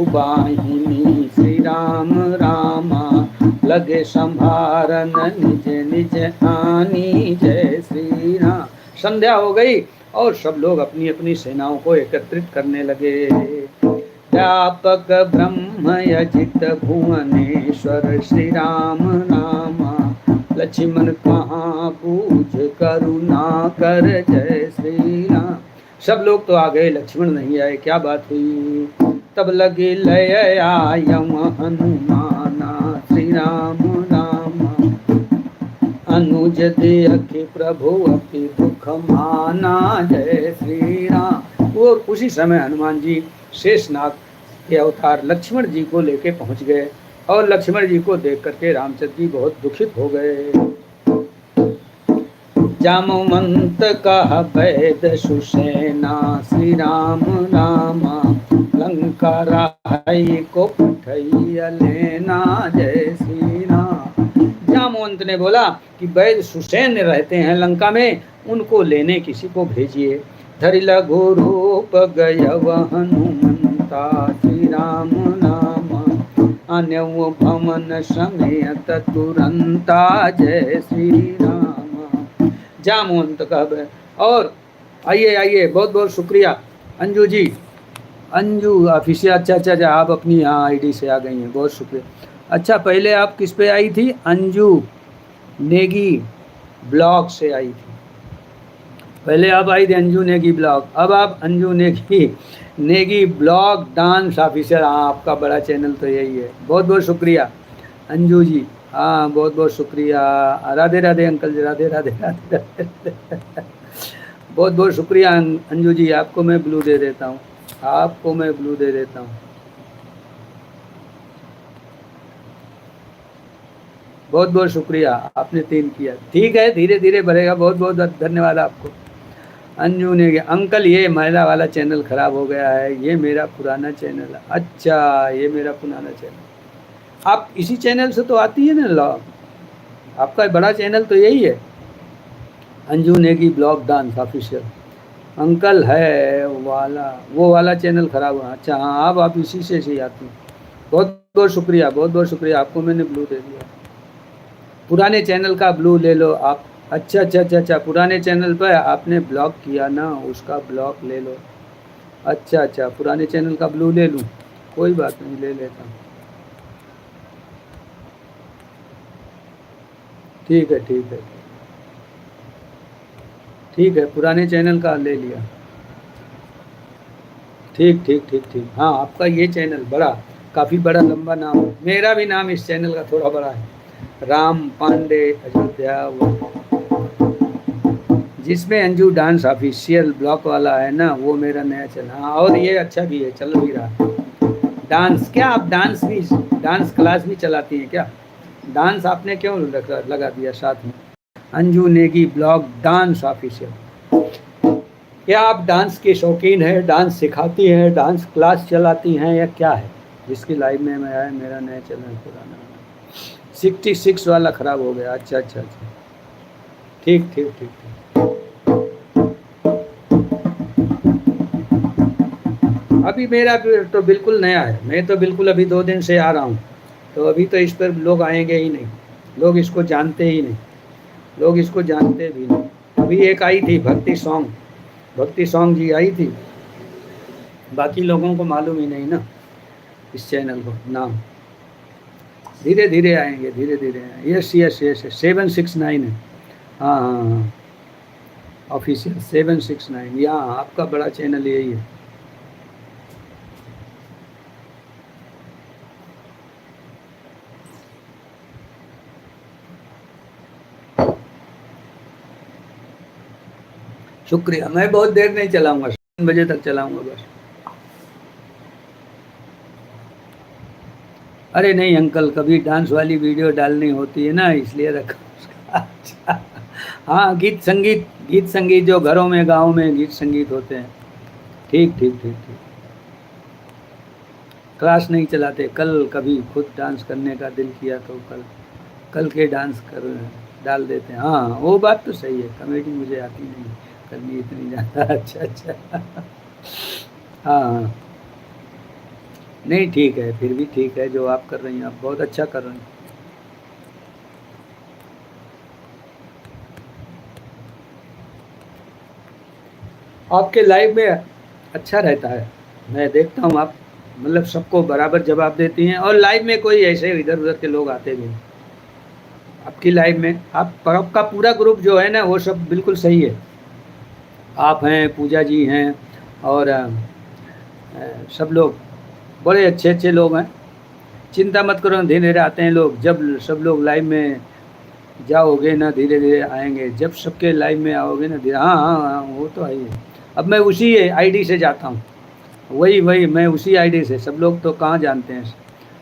बाहिनी श्री राम रामा लगे संभारन निज निज आनी जय श्री राम। संध्या हो गई और सब लोग अपनी अपनी सेनाओं को एकत्रित करने लगे। व्यापक ब्रह्म यजित भुवनेश्वर श्री राम रामा। लक्ष्मण कहाँ पूछ करुणा कर जय श्री राम। सब लोग तो आ गए, लक्ष्मण नहीं आए, क्या बात हुई। तब लगे लय आयम हनुमाना श्री राम रामा। अनुज देखि प्रभु अति दुख माना जय श्री राम। वो उसी समय हनुमान जी शेषनाग के अवतार लक्ष्मण जी को लेके पहुंच गए और लक्ष्मण जी को देख करके रामचंद्र जी बहुत दुखित हो गए। जामवंत कह वैद सुसेना श्री राम रामा। लंका राही को पठैया लेना जय श्री राम। जामवंत ने बोला कि वैद सुसेन रहते हैं लंका में, उनको लेने किसी को भेजिए। धरि लघु रूप गय हनुमंता श्री राम रामा। अन्यव भवन समेत तुरंता जय श्री राम। जामवंत कह और आइए आइए, बहुत बहुत शुक्रिया अंजू जी, अंजू ऑफिसियल। अच्छा अच्छा अच्छा, आप अपनी यहाँ आईडी से आ गई हैं, बहुत शुक्रिया। अच्छा, पहले आप किस पे आई थी? अंजू नेगी ब्लॉग से आई थी, पहले आप आई थी अंजू नेगी ब्लॉग, अब आप Anju Negi blog dance officer. हाँ, आपका बड़ा चैनल तो यही है। बहुत बहुत शुक्रिया अंजू जी, हाँ बहुत बहुत शुक्रिया। राधे राधे अंकल जी, राधे राधे राधे राधे। बहुत बहुत शुक्रिया अंजू जी, आपको मैं ब्लू दे देता हूँ, आपको मैं ब्लू दे देता हूँ। बहुत बहुत शुक्रिया, आपने 3 किया। ठीक है, धीरे धीरे बढ़ेगा। बहुत बहुत धन्यवाद आपको। अंजू ने अंकल ये मेरा वाला चैनल खराब हो गया है, ये मेरा पुराना चैनल है। अच्छा, ये मेरा पुराना चैनल, आप इसी चैनल से तो आती है ना लॉ, आपका बड़ा चैनल तो यही है, Anju Negi blog dance official. Uncle है वाला, वो वाला चैनल खराब हुआ। अच्छा हाँ, अब आप इसी से ही आती हैं। बहुत बहुत शुक्रिया, बहुत बहुत शुक्रिया, आपको मैंने ब्लू दे दिया। पुराने चैनल का ब्लू ले लो आप। अच्छा अच्छा अच्छा अच्छा, पुराने चैनल पर आपने ब्लॉक किया ना, उसका ब्लॉक ले लो। अच्छा अच्छा, पुराने चैनल का ब्लू ले लूँ, कोई बात नहीं, ले लेता हूँ। ठीक है ठीक है ठीक है, पुराने चैनल का ले लिया। ठीक ठीक ठीक ठीक, हाँ आपका ये चैनल बड़ा, काफ़ी बड़ा लंबा नाम है। मेरा भी नाम इस चैनल का थोड़ा बड़ा है, राम पांडे अयोध्या। जिसमें अंजू डांस ऑफिशियल ब्लॉक वाला है ना, वो मेरा नया चैनल। हाँ, और ये अच्छा भी है, चल भी रहा है। डांस क्या, आप डांस भी, डांस क्लास भी चलाती हैं क्या? डांस आपने क्यों लगा दिया साथ में? Anju Negi blog dance official. क्या आप डांस के शौकीन हैं, डांस सिखाती हैं, डांस क्लास चलाती हैं, या क्या है? जिसकी लाइव में मैं आया, मेरा नया चैनल पुराना 66 वाला ख़राब हो गया। अच्छा अच्छा अच्छा, ठीक ठीक ठीक ठीक। अभी मेरा तो बिल्कुल नया है, मैं तो बिल्कुल अभी 2 दिन से आ रहा हूँ, तो अभी तो इस पर लोग आएंगे ही नहीं, लोग इसको जानते ही नहीं, लोग इसको जानते भी नहीं। अभी एक आई थी भक्ति सॉन्ग जी आई थी, बाकी लोगों को मालूम ही नहीं ना इस चैनल को नाम। धीरे धीरे आएंगे, धीरे धीरे आएंगे। यस यस यस, 769 है। हाँ हाँ हाँ, ऑफिशियल 769। यहाँ आपका बड़ा चैनल यही है। शुक्रिया, मैं बहुत देर नहीं चलाऊंगा, 3 बजे तक चलाऊंगा बस। अरे नहीं अंकल, कभी डांस वाली वीडियो डालनी होती है ना, इसलिए रखा। अच्छा, हाँ, गीत संगीत जो घरों में गाँव में गीत संगीत होते हैं। ठीक ठीक ठीक ठीक, क्लास नहीं चलाते। कल कभी खुद डांस करने का दिल किया तो कल कल के डांस कर डाल देते हैं। हाँ, वो बात तो सही है, कॉमेडी मुझे आती नहीं करनी इतनी ज़्यादा। अच्छा अच्छा, हाँ हाँ, नहीं ठीक है, फिर भी ठीक है जो आप कर रही हैं, आप बहुत अच्छा कर रही हैं। आपके लाइव में अच्छा रहता है, मैं देखता हूँ। आप मतलब सबको बराबर जवाब देती हैं, और लाइव में कोई ऐसे इधर उधर के लोग आते भी नहीं आपकी लाइव में। आपका पूरा ग्रुप जो है ना वो सब बिल्कुल सही है। आप हैं, पूजा जी हैं, और सब लोग बड़े अच्छे अच्छे लोग हैं। चिंता मत करो, धीरे धीरे आते हैं लोग। जब सब लोग लाइव में जाओगे ना, धीरे धीरे आएंगे। जब सबके लाइव में आओगे ना धीरे, हाँ हाँ हाँ, वो तो है ही है। अब मैं उसी आईडी से जाता हूँ, वही वही मैं उसी आईडी से, सब लोग तो कहाँ जानते हैं।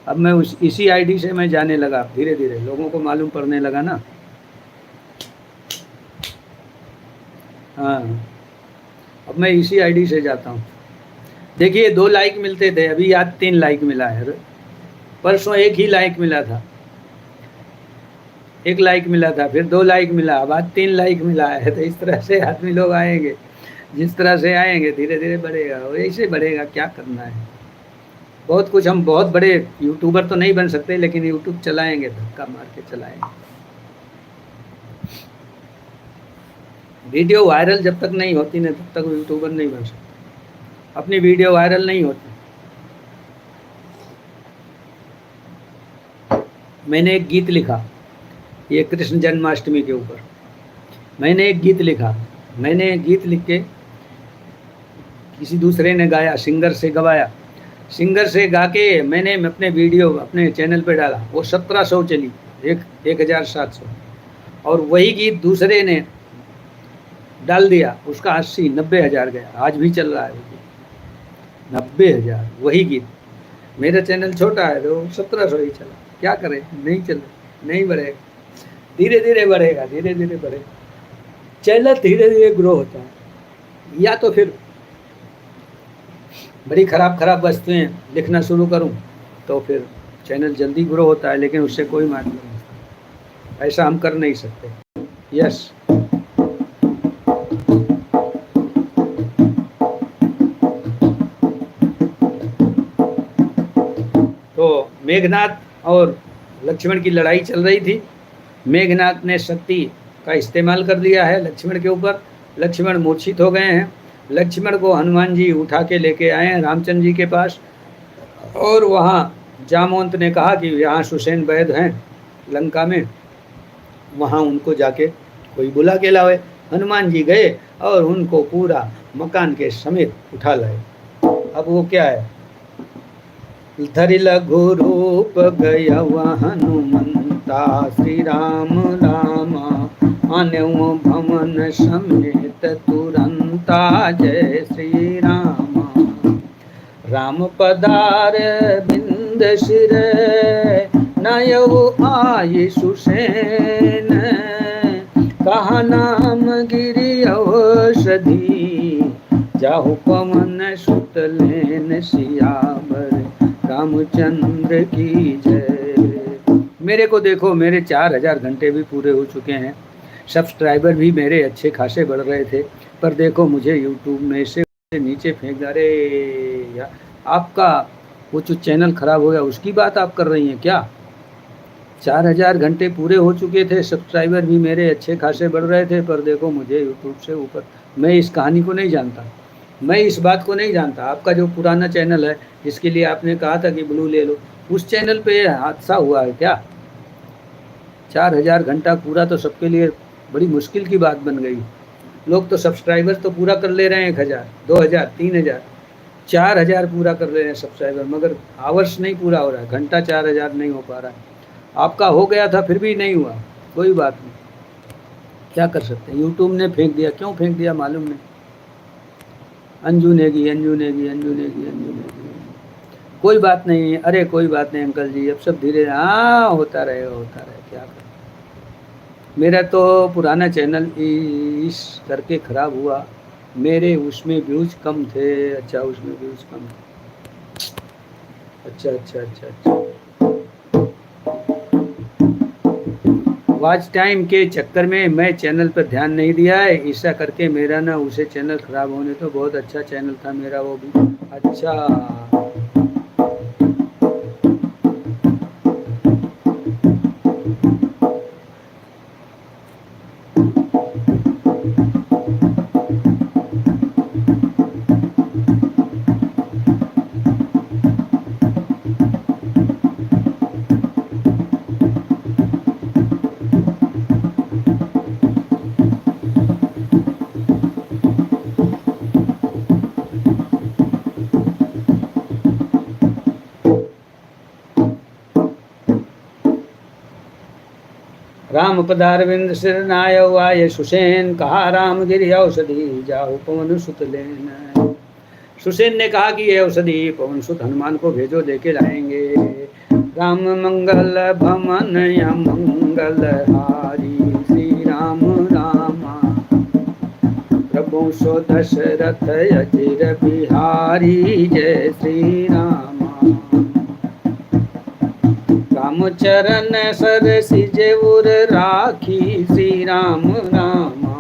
अब मैं इसी आईडी से मैं जाने लगा, धीरे धीरे लोगों को मालूम पड़ने लगा ना। हाँ, अब मैं इसी आईडी से जाता हूँ। देखिए 2 लाइक मिलते थे, अभी आज 3 लाइक मिला है। परसों 1 ही लाइक मिला था, 1 लाइक मिला था, फिर 2 लाइक मिला, अब आज 3 लाइक मिला है। तो इस तरह से आदमी लोग आएंगे, जिस तरह से आएंगे धीरे धीरे बढ़ेगा, और ऐसे बढ़ेगा। क्या करना है, बहुत कुछ। हम बहुत बड़े यूट्यूबर तो नहीं बन सकते, लेकिन यूट्यूब चलाएंगे, धक्का मार के चलाएंगे। वीडियो वायरल जब तक नहीं होती ना, तब तक यूट्यूबर नहीं बन सकते। अपनी वीडियो वायरल नहीं होती। मैंने एक गीत लिखा, ये कृष्ण जन्माष्टमी के ऊपर मैंने एक गीत लिखा। मैंने एक गीत लिख के किसी दूसरे ने गाया, सिंगर से गवाया, सिंगर से गा के मैंने अपने वीडियो अपने चैनल पे डाला। वो 1700 चली, 1700। और वही गीत दूसरे ने डाल दिया, उसका 80-90 हज़ार गया। आज भी चल रहा है वो गीत, 90 हज़ार। वही गीत, मेरा चैनल छोटा है तो 1700 ही चला। क्या करें, नहीं चल, नहीं बढ़ेगा। धीरे धीरे बढ़ेगा, धीरे धीरे बढ़ेगा। चैनल धीरे धीरे ग्रो होता है। या तो फिर बड़ी खराब खराब वस्तुएं लिखना शुरू करूं तो फिर चैनल जल्दी ग्रो होता है, लेकिन उससे कोई मतलब नहीं। ऐसा हम कर नहीं सकते। यस, तो मेघनाथ और लक्ष्मण की लड़ाई चल रही थी। मेघनाथ ने शक्ति का इस्तेमाल कर लिया है लक्ष्मण के ऊपर। लक्ष्मण मूर्छित हो गए हैं। लक्ष्मण को हनुमान जी उठा के लेके आए हैं रामचंद्र जी के पास, और वहाँ जामवंत ने कहा कि यहाँ सुसैन वैद हैं लंका में, वहाँ उनको जाके कोई बुला के लावे। हनुमान जी गए और उनको पूरा मकान के समेत उठा लाए। अब वो क्या है, धरि लघु रूप गय हनुमंता, श्री राम रामा आन्यौ भवन समेत तुरंता, जय श्री रामा। राम पदार बिंद सिर नयौ आय सुसैन, कहा नाम गिरि औषधि, जाहु पवन सुत लेन सियावर, रामचंद्र की जय। मेरे को देखो, मेरे 4000 घंटे भी पूरे हो चुके हैं। सब्सक्राइबर भी मेरे अच्छे खासे बढ़ रहे थे, पर देखो मुझे यूट्यूब में से नीचे फेंक दे। अरे यार, आपका वो जो चैनल खराब हो गया उसकी बात आप कर रही हैं क्या? 4000 घंटे पूरे हो चुके थे, सब्सक्राइबर भी मेरे अच्छे खासे बढ़ रहे थे, पर देखो मुझे यूट्यूब से ऊपर। मैं इस कहानी को नहीं जानता, मैं इस बात को नहीं जानता। आपका जो पुराना चैनल है जिसके लिए आपने कहा था कि ब्लू ले लो, उस चैनल पे हादसा हुआ है क्या? 4000 घंटा पूरा तो सबके लिए बड़ी मुश्किल की बात बन गई। लोग तो सब्सक्राइबर तो पूरा कर ले रहे हैं 1000, 2000, 3000, 4000 पूरा कर ले रहे हैं सब्सक्राइबर, मगर आवर्स नहीं पूरा हो रहा है, घंटा 4000 नहीं हो पा रहा है। आपका हो गया था फिर भी नहीं हुआ, कोई बात नहीं, क्या कर सकते हैं। यूट्यूब ने फेंक दिया, क्यों फेंक दिया मालूम नहीं। अंजू नेगी, अंजू नेगी, अंजू नेगी, अंजू नेगी। कोई बात नहीं, अरे कोई बात नहीं अंकल जी, अब सब धीरे, हाँ होता रहेगा, होता रहेगा, क्या कर। मेरा तो पुराना चैनल इस करके ख़राब हुआ, मेरे उसमें व्यूज़ कम थे। अच्छा, उसमें व्यूज़ कम थे। अच्छा अच्छा अच्छा अच्छा। वॉच टाइम के चक्कर में मैं चैनल पर ध्यान नहीं दिया है, ऐसा करके मेरा ना उसे चैनल ख़राब होने। तो बहुत अच्छा चैनल था मेरा वो भी। अच्छा, राम पदारविंद सिर नायो आये सुसेन, कहा राम गिरि औषधि जाओ पवन सुत लेन। सुसेन ने कहा कि ये औषधि पवन सुत हनुमान को भेजो, देके लाएंगे। राम मंगल भमन मंगल हारी, श्री राम रामा प्रभु सो दशरथ अजिर बिहारी, जय श्री रामा। राम चरण सरसिजे उर राखी, श्री राम रामा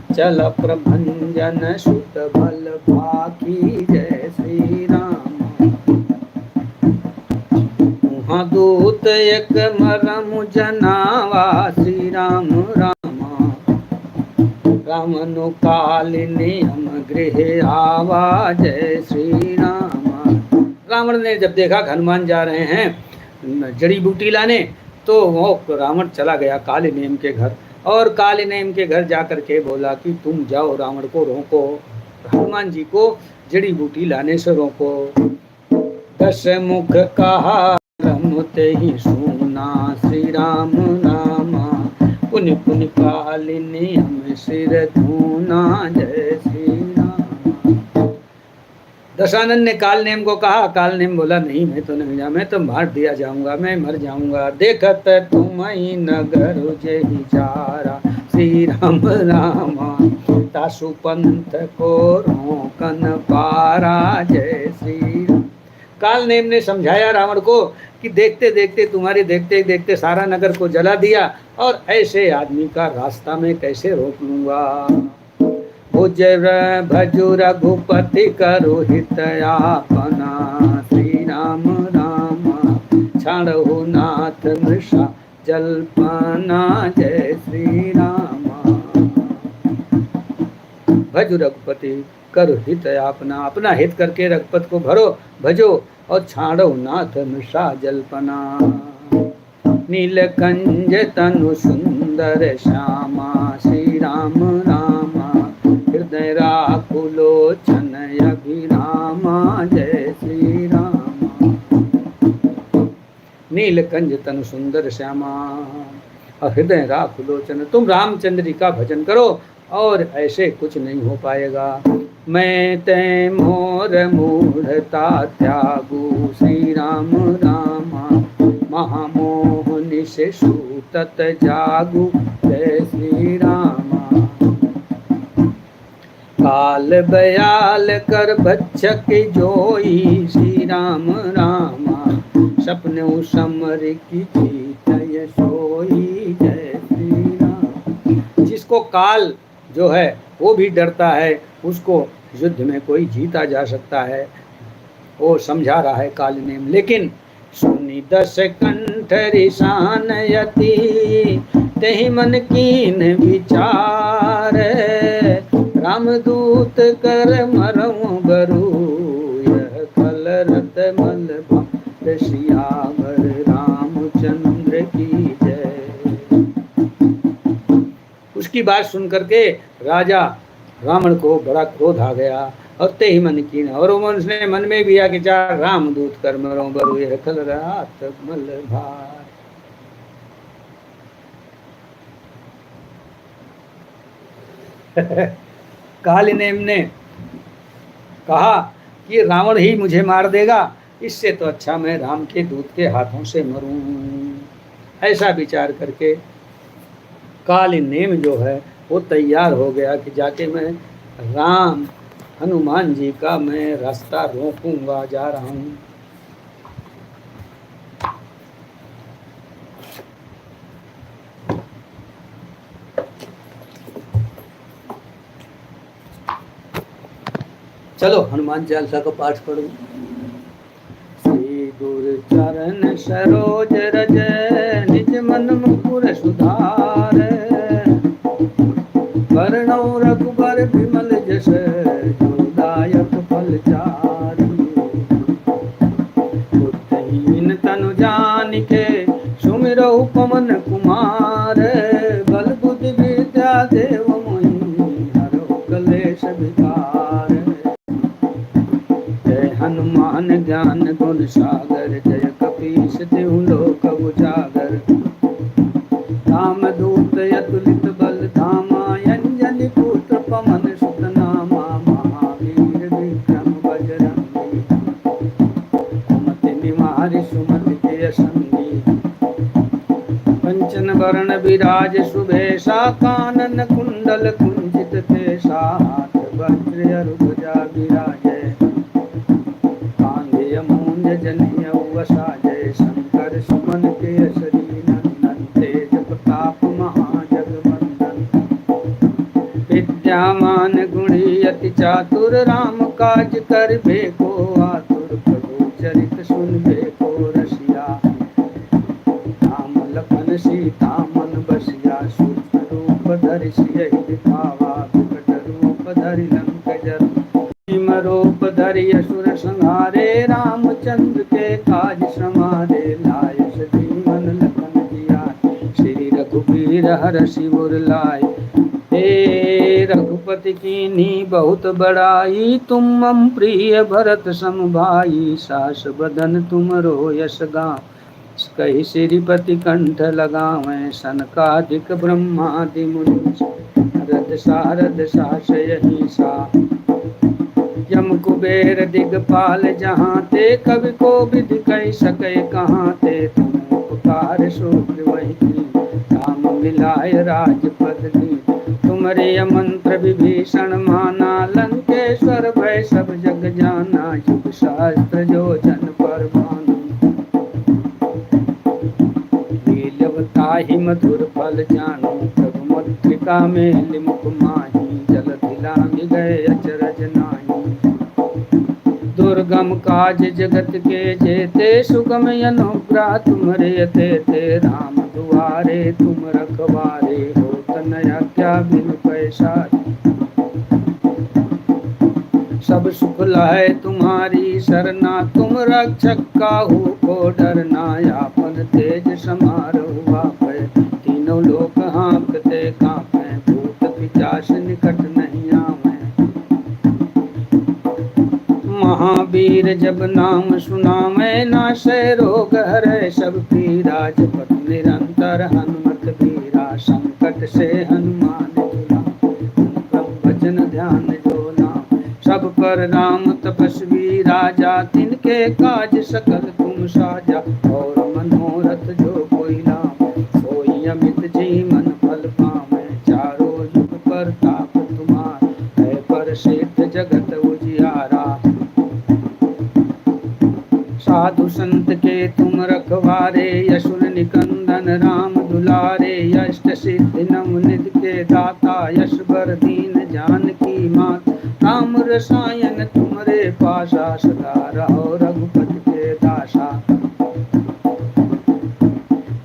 चल प्रभंजन सुत बल भाकी, जय श्री राम। दूत एक मरम जनावा, श्री राम रामा रामनु कालिनी हम गृह आवा, जय श्री रामा। रावण ने जब देखा हनुमान जा रहे हैं जड़ी बूटी लाने, तो वो रावण चला गया कालिनेम के घर, और कालिनेम के घर जाकर के बोला कि तुम जाओ रावण को रोको, हनुमान जी को जड़ी बूटी लाने से रोको। दस मुख कहा रमते ही सुना, श्री राम रामा पुनि पुनि कालिनी हम सिर धूना, जय श्री राम। दशानन ने कालनेम को कहा, कालनेम बोला नहीं मैं तो नहीं जा, मैं तो मार दिया जाऊंगा, मैं मर जाऊंगा। देखत तुम ही नगर जही चारा, श्री राम रामा तासु पंथ को रोकन पारा, जय श्री राम। कालनेम ने समझाया रावण को कि देखते देखते तुम्हारे देखते देखते सारा नगर को जला दिया, और ऐसे आदमी का रास्ता में कैसे रोक लूंगा। भजु रघुपति करो हित आपना, श्री राम रामा छाड़ो नाथ मृषा जल्पना, जय श्री रामा। भजु रघुपति करो हित अपना, अपना हित करके रघुपत को भजो और छाड़ो नाथ मृषा जल्पना। नीलकंज तनु सुंदर श्यामा, श्री राम रामा हृदय राखु लोचन अभिरामा, जय श्री रामा। नीलकंज तनु सुंदर श्यामा और हृदय राखु लोचन, तुम रामचंद्र जी का भजन करो और ऐसे कुछ नहीं हो पाएगा। मैं ते मोर मूढ़ता त्यागू, श्री राम रामा महामोह निशे सूतत जागू, जय श्री रामा। काल बयाल कर बच्चक जोई, श्री राम रामा सपने समर की जीत सोई, जय श्री राम। जिसको काल जो है वो भी डरता है, उसको युद्ध में कोई जीता जा सकता है, वो समझा रहा है कालनेम। लेकिन सुनी दस कंठ रिसान यति, तेहि मन कीन विचार, रामदूत कर मरऊं बरू, यह कल रत मल भात सियावर, रामचंद्र की जय। उसकी बात सुन करके राजा रावण को बड़ा क्रोध आ गया, और ते ही मन कीन, और उसने मन में भी आ कि चार रामदूत कर मरो बरु यह कल रात मल भार। कालिनेम ने कहा कि रावण ही मुझे मार देगा, इससे तो अच्छा मैं राम के दूत के हाथों से मरूं। ऐसा विचार करके कालिनेम जो है वो तैयार हो गया कि जाके मैं राम हनुमान जी का मैं रास्ता रोकूंगा, जा रहा हूँ। चलो हनुमान चालीसा का पाठ पढ़ो। श्री गुरु चरण सरोज रज, निज मन मुकुर सुधार, वर्णौ रघुबर विमल जस, जोदायक फल चारि, बुद्धिहीन तनु जानिके, सुमिरौ पवन कुमार, बल बुद्धि विद्या देव मोहि, हरौ कलेश विकार। जय हनुमान ज्ञान गुण सागर, जय कपीस तिहु लोक उजागर, राम वर्ण विराज सुभेशा, कानन कुंडल कुंजित केशा, हाथ वज्र अरुध्वजा विराजे, कांधे मूंज जनेऊ वसा, जय शंकर सुमन केसरी नंदन, तेज प्रताप महाजगवंदन, विद्यामान गुणी अति चातुर, राम काज करबे को आतुर, प्रभु चरित सुनबे को रसिया, राम लखन सीता मन बसिया, सूक्ष्म रूप धरि सियहि दिखावा, विकट रूप धरि लंक जर, भीम रूप धरि असुर संहारे, रामचंद्र के काज समारे, लाय सजीवन लखन जियाए, श्री रघुबीर हरषि उर लाए, हे रघुपति कीन्ही बहुत बड़ाई, तुम मम प्रिय भरत सम भाई, सास बदन तुमरो यश गाँव, कहि श्रीपति कंठ लगावें, सनकादिक ब्रह्मादि मुनि, रद सारद सासयहि सा, यम कुबेर दिगपाल जहाँ ते, कवि को विधि कहि सकै कहाँ ते, तुम उपकार सूत्र वही की, राम मिलाय राजपद दी, तुमरे मंत्र विभीषण माना, लंकेश्वर भय सब जग जाना, युग शास्त्र जो जन पर भानु, लील्यवताहि मधुर फल जानो, प्रभु मुद्रिका में लिमुख माही, जल दिलांग गए अचरज नाही, दुर्गम काज जगत के जेते, सुगम अनुग्रह तुमरे तेते, राम दुआरे तुम रखवारे, हो तनया क्या बिनु पैसारे, सब सुख लाए तुम्हारी सरना, तुम रक्षक काहू को डरना, आपन तेज समारो आपै, तीनों लोक हाँकते कांपै, भूत पिशाच निकट नहीं आवे, महावीर जब नाम सुनावे, नाशै रोग हरै सब पीरा, जपत निरंतर हनुमत बीरा, संकट से हनुमान जुला, अनुपम भजन ध्यान जो नाम, सब पर राम तपस्वी राजा, तिनके काज सकल तुम साजा, और मनोरथ जो कोई लाम, सोई अमित जीवन फल पावे, चारों युग पर ताप तुम्हारा, है प्रसिद्ध जगत उजियारा, साधु संत के तुम रखवारे, असुर निकंदन राम दुलारे, अष्ट सिद्धि नवनिधि के दाता, यश बर दीन जानकी मात, राम रसायन तुमरे पासा, सदा रहो रघुपति के दासा,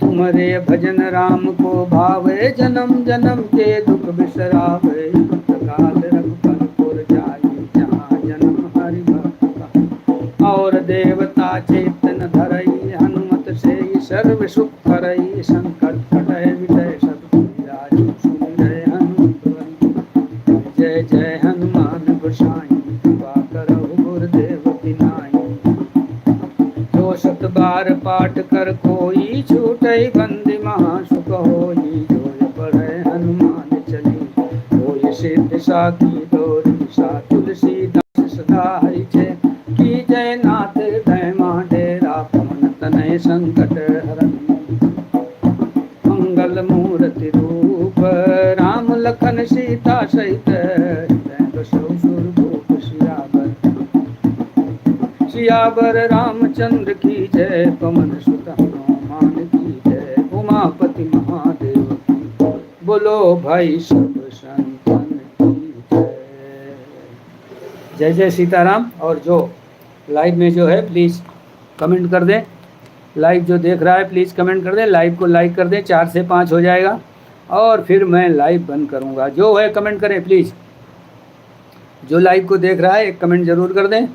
तुमरे भजन राम को भावे, जन्म जन्म के दुख बिसरावे, काल रघुपति पुर जाई, जहाँ जन्म हरि भक्त, और देवता चेतन धरई, हनुमत से सर्व सुख करई, संकट कटै विजय सब राजू, सुन जय हनुमत, जय जय हनुमान गोसाई, कृपा करहु गुरुदेव बिनाई, जो सत बार पाठ कर कोई, छूटई बंदी महासुख होई, जो पढ़ै हनुमान चली, होय सिद्ध साखी गौरी सा, तुलसीदास सदा हरि जय, की जय नाथ भय डेरा, पवन तनय संकट हरन, मंगल मूर्ति रूप, राम लखन सीता सहित, सुरभूप सियावर, सियावर रामचंद्र की जय, पवन सुत हनुमान की जय, उमापति महादेव की, बोलो भाई सब संतन की जय, जय जय सीताराम। और जो लाइव में जो है प्लीज़ कमेंट कर दें, लाइव जो देख रहा है प्लीज़ कमेंट कर दें, लाइव को लाइक कर दें, 4 से 5 हो जाएगा और फिर मैं लाइव बंद करूंगा। जो है कमेंट करें प्लीज़, जो लाइव को देख रहा है एक कमेंट ज़रूर कर दें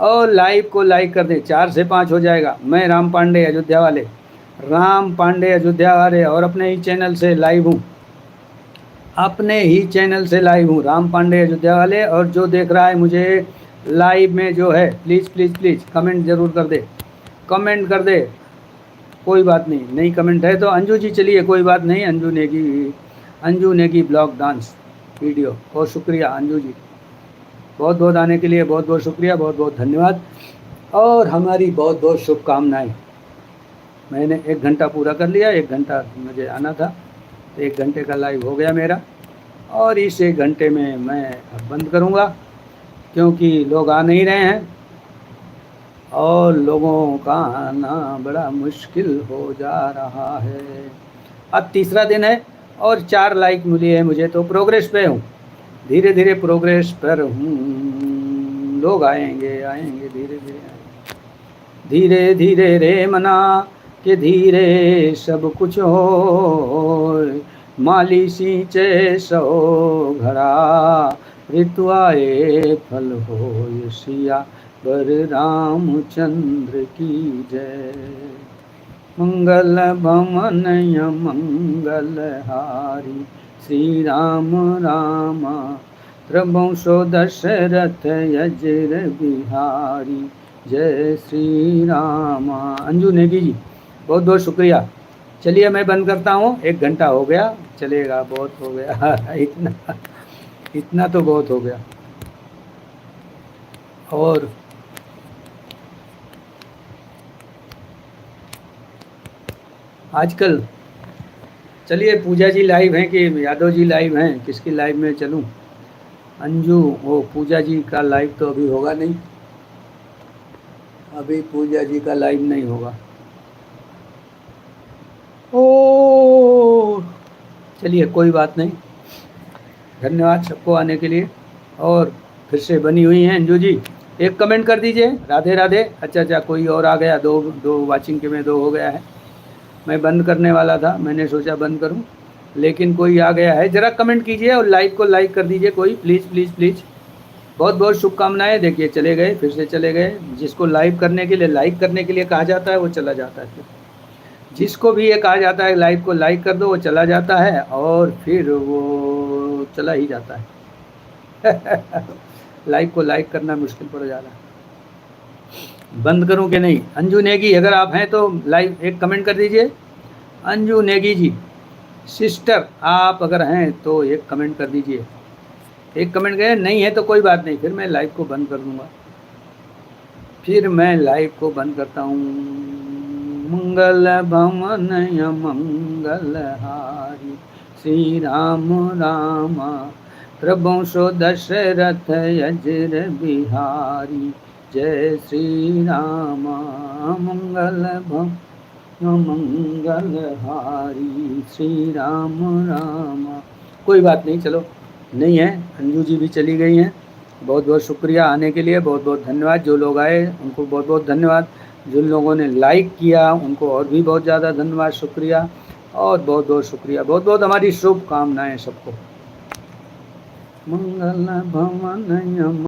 और लाइव को लाइक कर दें, 4 से 5 हो जाएगा। मैं राम पांडे अयोध्या वाले, राम पांडे अयोध्या वाले, और अपने ही चैनल से लाइव हूँ, अपने ही चैनल से लाइव हूँ, राम पांडे अयोध्या वाले। और जो देख रहा है मुझे लाइव में जो है प्लीज़ प्लीज़ प्लीज़ कमेंट ज़रूर कर दे, कमेंट कर दे, कोई बात नहीं, नहीं कमेंट है तो अंजू जी चलिए कोई बात नहीं, Anju Negi blog dance video, बहुत शुक्रिया अंजू जी, बहुत बहुत आने के लिए बहुत बहुत शुक्रिया, बहुत बहुत धन्यवाद और हमारी बहुत बहुत शुभकामनाएं। मैंने 1 घंटा पूरा कर लिया, 1 घंटा मुझे आना था, तो 1 घंटे का लाइव हो गया मेरा। और इस 1 घंटे में मैं अब बंद करूँगा, क्योंकि लोग आ नहीं रहे हैं और लोगों का आना बड़ा मुश्किल हो जा रहा है। अब तीसरा दिन है और 4 लाइक मिली है मुझे, तो प्रोग्रेस पे हूँ, धीरे धीरे प्रोग्रेस पर हूँ। लोग आएंगे आएंगे धीरे धीरे आएंगे। धीरे धीरे रे मना के धीरे सब कुछ हो, माली सींचे सो घड़ा, ऋतु आए फल हो सिया बर रामचंद्र की जय। मंगल भवनय मंगल हारी श्री राम रामा, प्रभुषो दशरथ यजर बिहारी, जय श्री रामा। अंजू नेगी जी बहुत बहुत शुक्रिया। चलिए मैं बंद करता हूँ, 1 घंटा हो गया, चलेगा, बहुत हो गया इतना तो बहुत हो गया। और आजकल चलिए पूजा जी लाइव हैं कि यादव जी लाइव हैं, किसकी लाइव में चलूं? अंजू, वो पूजा जी का लाइव तो अभी होगा नहीं, अभी पूजा जी का लाइव नहीं होगा। ओ चलिए कोई बात नहीं, धन्यवाद सबको आने के लिए। और फिर से बनी हुई हैं अंजू जी, एक कमेंट कर दीजिए, राधे राधे। अच्छा कोई और आ गया, दो वाचिंग के में 2 हो गया है। मैं बंद करने वाला था, मैंने सोचा बंद करूं, लेकिन कोई आ गया है। ज़रा कमेंट कीजिए और लाइव को लाइक कर दीजिए कोई, प्लीज़ प्लीज़ प्लीज़। बहुत बहुत शुभकामनाएं। देखिए चले गए, फिर से चले गए। जिसको लाइव करने के लिए, लाइक करने के लिए कहा जाता है वो चला जाता है, फिर जिसको भी ये कहा जाता है लाइव को लाइक कर दो वो चला जाता है, और फिर वो चला ही जाता है लाइव को लाइक करना मुश्किल पड़ जा रहा है। बंद करूं कि नहीं? अंजू नेगी अगर आप हैं तो लाइव एक कमेंट कर दीजिए। अंजू नेगी जी सिस्टर, आप अगर हैं तो एक कमेंट कर दीजिए। एक कमेंट गए, नहीं है तो कोई बात नहीं, फिर मैं लाइव को बंद कर दूंगा। फिर मैं लाइव को बंद करता हूँ। मंगल भवनय मंगल हारी श्री राम रामा, प्रभुषो दशरथ यजर बिहारी, जय श्री रामा। मंगल मंगल हारी श्री राम रामा। कोई बात नहीं, चलो नहीं है, अंजू जी भी चली गई हैं। बहुत बहुत शुक्रिया आने के लिए, बहुत बहुत धन्यवाद। जो लोग आए उनको बहुत बहुत धन्यवाद, जिन लोगों ने लाइक किया उनको और भी बहुत ज़्यादा धन्यवाद, शुक्रिया, और बहुत बहुत शुक्रिया। बहुत बहुत हमारी शुभकामनाएं सबको। मंगल भवन